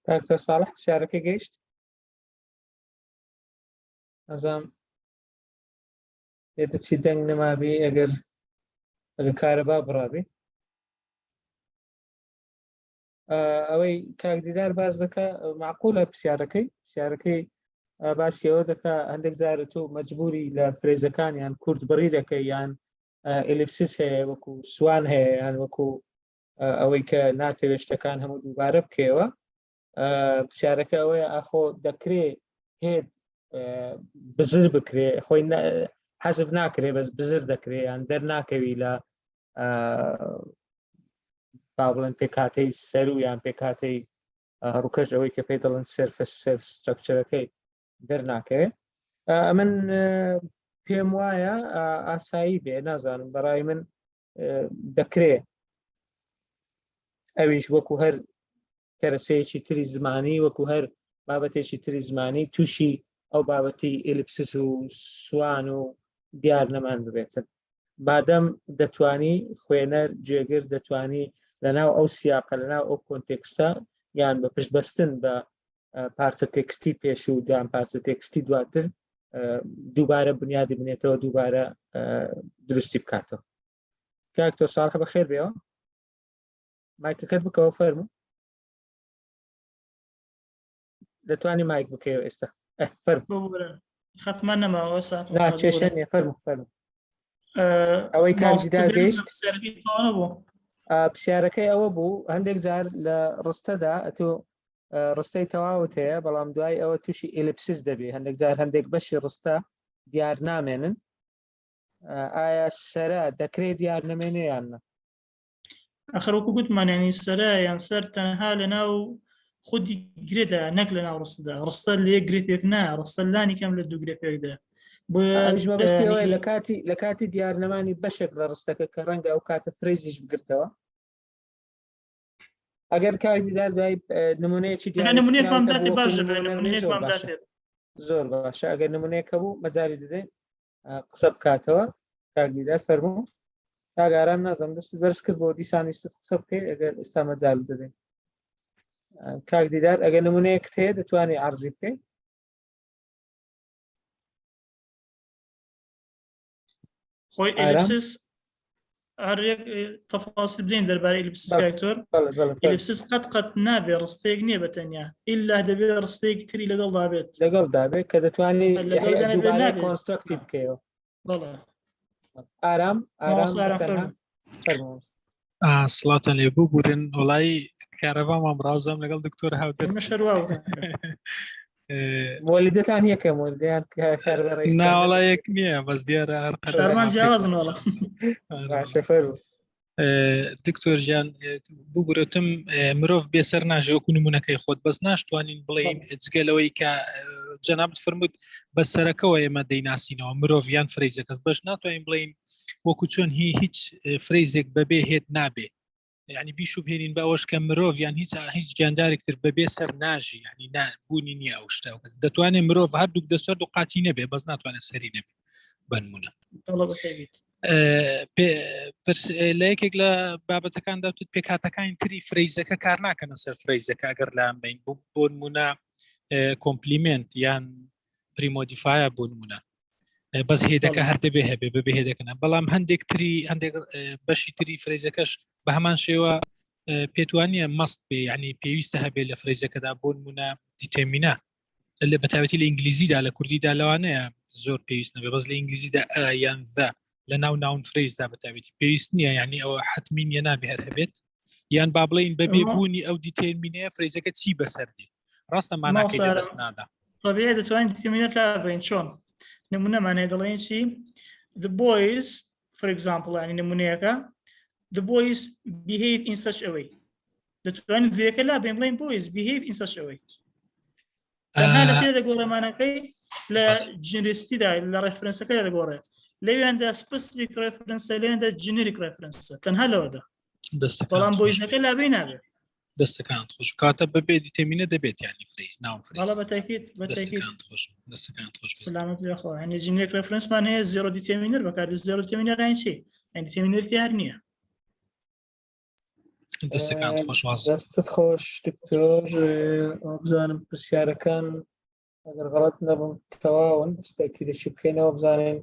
دکتۆر ساڵح پرسیارەکەی گەیشت؟ ئەزام لێتە چی دەنگ نەمابی ئەگەر کارەبا بڕابی ئەوەی کاکدیدار باز دەکە معقولە پرسیارەکەی باسیەوە دەکە هەندێک جارە تۆ مەجبوری لە فرێزەکان یان کورد بڕی دەکەی یان ئلیپسیس هەیە وەکو سوان هەیە یان وەکو ئەوەی کە ناتەوێت شتەکان هەموو دووبارە بکەوە پرسیارەکە ئەوەیە ئاخۆ دەکرێت هێد بزر بکرێ خۆی حەزف ناکرێ بەس بزر دەکرێت یان دەرناکەوی لە با بڵێن پێکاتەی سەر و یان پێکاتەی ڕووکەش ئەوەی کە پێی دەڵێن سەرفەس سترەکچەرەکەی دەرناکەوێت. من پێم وایە ئاسایی بێ نازانم بەڕای من دەکرێت ئەویش وەکو هەر کەرەسەیەکی تری زمانی وەکو هەر بابەتێکی تری زمانی تووشی ئەو بابەتی ئلیپسیس و سوان و دیار نەمان ببێتن بادەم دەتوانی خوێنەر جێگر دەتوانی لەناو ئەو سیاقە لەناو ئەو کۆنتێکستە یان بە پشتبەستن بە پارچە تێکستی پێش و دام پارچە تێکستی دواتر دووبارە بنیادی بنێتەوە دووبارە دروستی بکاتەوە. کاکتۆر ساڵح بەخێر بێەوە مایکەکەت بکەوە فەرموو دەتوانی مایک بکەوە ئێستا خەتمە نەماوە کێشە نیە فەرموو ئەوەی کاندیدار گەیشت پرسیارەکەی ئەوە بوو هەندێک جار لە ڕستەدا ئەتۆ ڕستەی تەواوت هەیە بەڵام دوای ئەوە تووشی ئلیپسیس دەبێت هەندێک جار هەندێک بەشی ڕستە دیار نامێنن ئایا سەرە دەکرێت دیار نەمێنێ یان نە؟ ئەخەرۆکو گوتمانیانی سەرە یان سەر تەنها لە ناو خودی گرێدا نەک لە ناو ڕستدا ڕستە لە یەک گرێ پێک نا ڕستە لانی کەم لە دوو گرێ پێکدا بۆمەبەستیەوەی لە کاتی دیارنەمانی بەشێک لە ڕستەکە کە ڕەنگە ئەو کاتە فرێزیش بگرتەوە ئەگەر کاردیدار دوای نمونەیەکی زۆر باشە ئەگەر نمونەیەکە بوو مەجای دەدەین قسە بکاتەوە کاک دیدار فەرموو کاگاران نازم دەست بەرز کرد بۆ دیسانیشتت قسە بکەیت ئەگەر ئێستا مەجال دەدەین کاک دیدار ئەگەر نمونەیەکت هەیە دەتوانێت عەرزی بکەیت خۆی ئارام؟ ئلیپسیس هەر یەک تەفاصیل بدەین دەربارەی ئلیپسیس کاکتۆر بەڵێ بەڵێ ئلیپسیس قەت نابێ ڕستەیەک نییە بەتەنیا ئیلا دەبێت ڕستەیەکی تری لەگەڵدا بێت لەگەڵ دابێت کە دەتوانێت لەگەڵ دانێت دووبارە نابێت. کۆنسترکتیو بکەیەوە بەڵێ ئارام ماوەسا ئارام بەتەنها فەرموو سڵاتان لێبوو بورن وڵی کارەبامان ڕاوزەم لەگەڵ دکتۆر هاودەر ئەمە شەروا مۆلیدەتان یەکە مۆلیدەیان کاربەڕی ناوەڵایەک نییە بەس دیارە هەر شەرمان جیاوازنەوەڵە باشە فەرموو دکتۆر ژیان بگورێتم مرۆڤ بێسەر ناژێوەکو نمونونەکەی خۆت بەس ناشتوانین بڵین جگەلەوەی کە جەنابەت فرمووت بە سەرەکەەوە ئێمە دەیناسینەوە مرۆڤیان فرەیزەکەس بەش ناتوانین بڵین وەکو چۆن هیچ فرەیزێک بەبێ هێت نابێ یعنی بیش و بهێنین بە ئەوەش کە مرۆڤیان هیچ گیاندارێکتر بەبێ سەر ناژی ینی بوونی نییە ئەو شتە دەتوانێت مرۆڤ هەردووک دەسەر و قاتی نەبێ بەس ناتوانێت سەری نەبێ بنمونە لە یەکێک لە بابەتەکاندا توت پێکهاتەکانی تری فرەیزەکە کار ناکەنە سەر فرەیزەکە ئەگەر لام بین بۆ نمونە کۆمپلیمنت یان پریمۆدیفاە بۆ نمونە بەس هێدەکە هەر دەبێ هەبێ بەبێ هێدەکەنە بەڵام هەندێک بەشی تری فرەیزەکەش بە هەمان شێوە پێتوانیە مەست بێ ینی پێویستە هەبێ لە فرەیزەکەدا بۆ نمونە دیتەمینە لە بەتابەتی لە ئینگلیزیدا لە کوردیدا لەوانەیە زۆر پێویست نەبێ بەس لە ئینگلیزیدا یان ذا لە ناون فرەیزدا بەتابەتی پێویست نییە ینی ئەوە حتمین یە نابێ هەر هەبێت یان با بڵین بەبێ بوونی ئەو دیتەمینەیە فرەیزەکە چی بەسەر دێ ڕاستە ماناکەی دەست نادا ڕەبیە دەتوانین دیتەمینەت لابین چۆن نمونەمانەیە دەڵێن چی the boys for example ینی نمونەیەەکە the boys behave in such a way دەتوانین ڤیەکە لابین بڵین boys behave in such a way تەنها لە چێ دەگۆڕێمانەکەی لە جنریستیدا لە ڕێفرەنسەکەی دەگۆڕێت لەوێندا سپسیفیک ڕێفرەنسە لەوێندا جنریک ڕێفرەنسە تەنها لەوەدا بەڵام بۆیزەکە لابین نابێت دەستەکان خۆش کاتە بەبێ دیتەمینە دەبێت ینی فرەیز ناون فرەیز بەتاکید سلامت لێخۆ هەنێ جنریک ڕێفرەنسمان هەیە زیرۆ دیتەمینەر بەکار زیرۆ دیتەمینەر ڕاین چی دیتەمینەری هەر نییە دەستەکان خۆشواز دەستت خۆش دکتۆر بزانم پرسیارەکان ئەگەر غەڵەت نەبم تەواون تاکیدشی بکەینەوە بزانین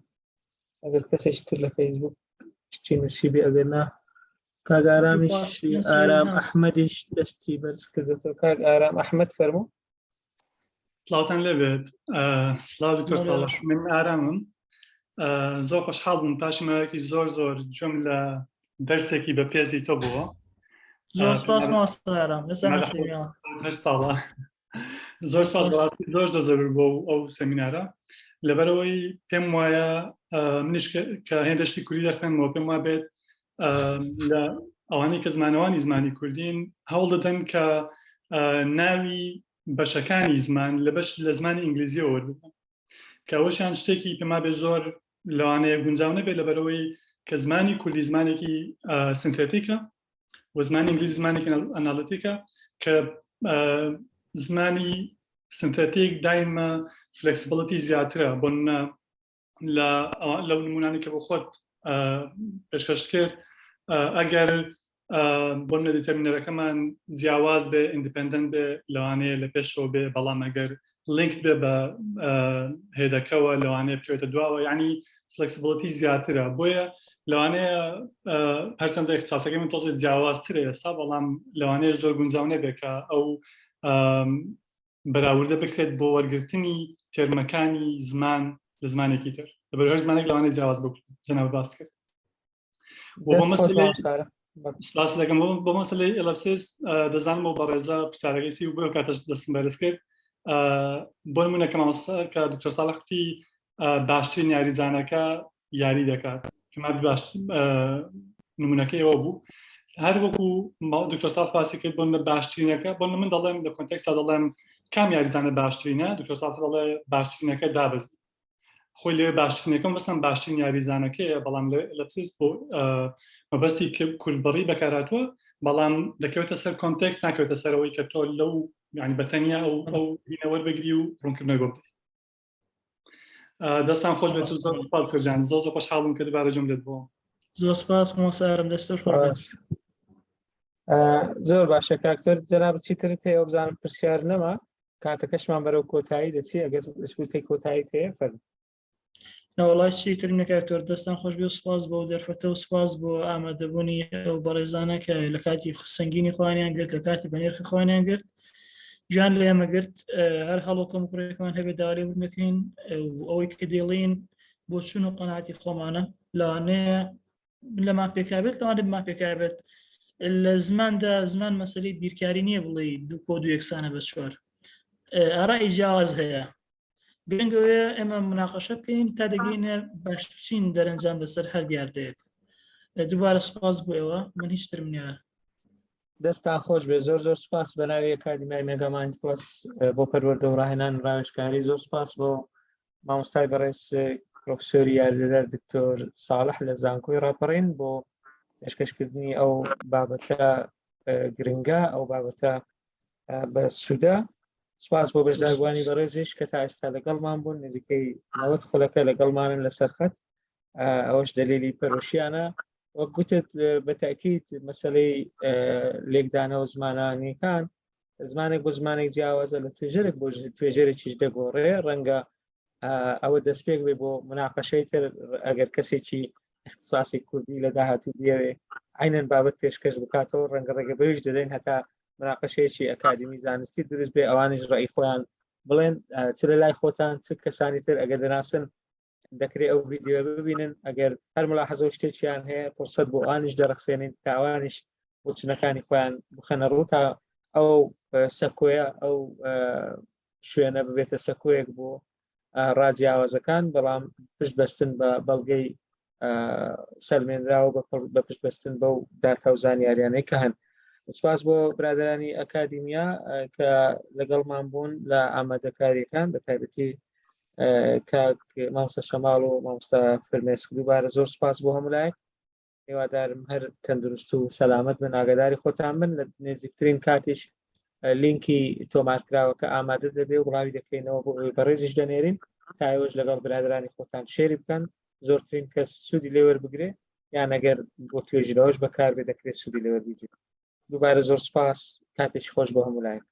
ئەگەر کەسێکی تر لە فەیسبوک چی نووسیبێ ئەگەر نا کاک ئارامیش ئارام ئەحمەدیش دەستی بەرز کردێتەوە کاک ئارام ئەحمەد فەرموو سڵاوتان لێبێت سڵاو دکتۆر ساڵح من ئارامم زۆر خۆشحاڵ بووم پاشی ماوەیەکی زۆر جۆم لە دەرسێکی بە پێزی تۆ بووە زۆر سپاس ماستە ئارام هەر ساڵە زۆر زۆر بۆ ئەو سەمینارە لەبەرەوەی پێم وایە منیش کە هێندەشتی کوردی دەخوێنمەوە پێم وا بێت لە ئەوانەی کە زمانەوانی زمانی کوردین هەوڵ دەدەن کە ناوی بەشەکانی زمان لە زمانی ئینگلیزیەوە وەربگرن کە ئەوەشیان شتێکی پێما بێ زۆر لەوانەیە گونجاو نەبێت لەبەرەوەی کە زمانی کوردی زمانێکی سنتێتیکە و زمانی ئینگلیزی زمانێکی ئەنالیتیکە کە زمانی سنتێتیک دایمە فلکسیبڵیتی زیاترە بۆ لەو نمونانی کە بۆ خۆت پێشکەش کرد ئەگەر بۆ دیتەمینەرەکەمان جیاواز بێ ئیندیپندنت بێ لەوانەیە لە پێشەوە بێ بەڵام ئەگەر لینکت بێ بە هێدەکەوە لەوانەیە بکەوێتە دواوە یعنی فلکسیبڵیتی زیاترە بۆیە لەوانەیە هەرچەندە اختصاسەکەی من تۆزێ جیاوازترە ئێستا بەڵام لەوانەیە زۆر گونجاو نەبێ کە ئەو بەراوردە بکرێت بۆ وەرگرتنی تێرمەکانی زمان لە زمانێکی تر لەبەر هەر زمانێک لەوانەیە جیاواز بۆ جەناب باس کرد سپاس دەکەم بۆ مەسەلەی ئەلەپسیس دەزانم بۆ بەڕێزە پرسیارەکەی چی و بۆ کاتەش دەستم بەرز کرد بۆ نمونەکە مامۆستا کە دکتۆر ساڵح قوتی باشترین یاریزانەکە یاری دەکات کەما باش نمونەکەی ئەوە بوو هەر وەکو دکتۆر ساڵح باسی کرد بۆ باشترینەکە بۆ من دەڵێم لە کۆنتێکستا دەڵێم کام یاریزانە باشترینە دکتۆر ساڵح دەڵێ باشترینەکە دابەزی خۆی لێ باشترینەکەم بەستم باشترین یاریزانەکەیە بەڵام لە پسیس بۆ مەبەستی کورتبەڕی بەکارهاتووە بەڵام دەکەوێتە سەر کۆنتێکس ناکەوێتە سەرەوەی کە تۆ لەو ینی بەتەنیا ئەو هینەوە وەربگری و ڕوونکردنەوەی بۆ بدەیت دەستان خۆش بێت و زۆر سپاس کرجان زۆر خۆشحاڵم کە دووبارە جملت بۆ زۆر سپاس مۆسارم دەستە خۆش بێت. زۆر باشە کاکتۆر جەناب چیترت هەیە ئەو بزانم پرسیار نەما کاتەکەشمان بەرەو کۆتایی دەچی ئەگەر دەشکوتەی کۆتایی هەیە فەرموو. نەوەڵای چیتر نەکاتۆر دەستان خۆش بێ و سپاس بۆ دەرفەتە و سپاس بۆ ئامادەبوونی ئەو بەڕێزانە کە لە کاتی سنگینی خوانیان گرت لە کاتی بەنرخی خوانیان گرت گیان لە ئێمە گرت هەر هەڵۆکەم کوڕێکمان هەبێت داوای نەکەین ئەوەی کە دێڵین بۆ چون و قەناعەتی خۆمانە لەوانەیە لەمان پێکابێت لەوانێ بمان پێکابێت لە زماندا زمان مەسەلەی بیرکاری نییە بڵێ دوو کۆ دو یەکسانە بە چوار ئارای جیاواز هەیە گرنگەوەیە ئێمە مناقەشە بکەین تا دەگەینە باشترین دەرەنجام لەسەر هەر دیاردەیەک. دووبارە سپاس بۆ ئێوە من هیچ ترم نییە. دەستان خۆش بێ زۆر زۆر سپاس بەناوی ئەکادیمیای مێگامایند پلەس بۆ پەروەردە و ڕاهێنان ڕاوێژکاری زۆر سپاس بۆ مامۆستای بەڕێز پرۆفسۆری یاریدەدار دکتۆر ساڵح لە زانکۆی ڕاپەڕین بۆ پێشکەشکردنی ئەو بابەتە گرنگە ئەو بابەتە بە سوودە. سپاس بۆ بەشداربووانی بەڕێزیش کە تا ئێستا لەگەڵمان بوون نزیکەی 90 خولەکە لەگەڵمانن لەسەر خەت ئەوەش دلیلی پەرۆشیانە وەک گوتت بە تاکید مەسەلەی لێکدانەوە زمانانیەکان زمانێک بۆ زمانێک جیاوازە لە توێژەرێک بۆ توێژەرێکیش دەگۆڕێ ڕەنگە ئەوە دەستپێک بێ بۆ مناقەشەی تر ئەگەر کەسێکی اختصاصی کوردی لە داهاتوو بێوێ عینەن بابەت پێشکەش بکاتەوە ڕەنگە ڕێگە بەویش دەدەین هەتا مناقەشەیەکی ئەکادمی زانستی دروست بێ ئەوانش ڕێی خۆیان بڵێن چ لە لای خۆتان چ کەسانی تر ئەگەر دەناسن دەکرێت ئەو ڤیدیۆ ببینن ئەگەر هەر ملاحەزە و شتێکیان هەیە فرصەت بۆ ئانیش دەرەخسێنین تاوانیش بۆ چنەکانی خۆیان بخەنە ڕوو تا ئەو سەکۆیە ئەو شوێنە ببێتە سەکۆیەک بۆ ڕاجیاوازەکان بەڵام پشت بەستن بە بەڵگەی سەلمێنراوە بە پشت بەستن بەو داتا و زانیاریانەی کە هەن. سپاس بۆ برادرانی ئەکادیمیا کە لەگەڵمان بوون لە ئامادەکاریەکان بە تایبەتی کاک مامۆستا شەماڵ و مامۆستا فرمێسک دووبارە زۆر سپاس بۆ هەمولایەک هیوادارم هەر تەندروست و سەلامەت بن ئاگاداری خۆتان بن لە نزیکترین کاتیش لینکی تۆمارکراوەکە ئامادە دەبێ و بڵاوی دەکەینەوە بۆ بەڕێزیش دەنێرین تا ئێوەش لەگەڵ برادرانی خۆتان شێری بکەن زۆرترین کەس سوودی لێوەربگرێ یان ئەگەر بۆ توێژینەوەش بەکار بێ دەکرێت سوودی لێوەربگرێت. دووبارە زۆر سپاس کاتێکی خۆش بۆ هەمولایەک.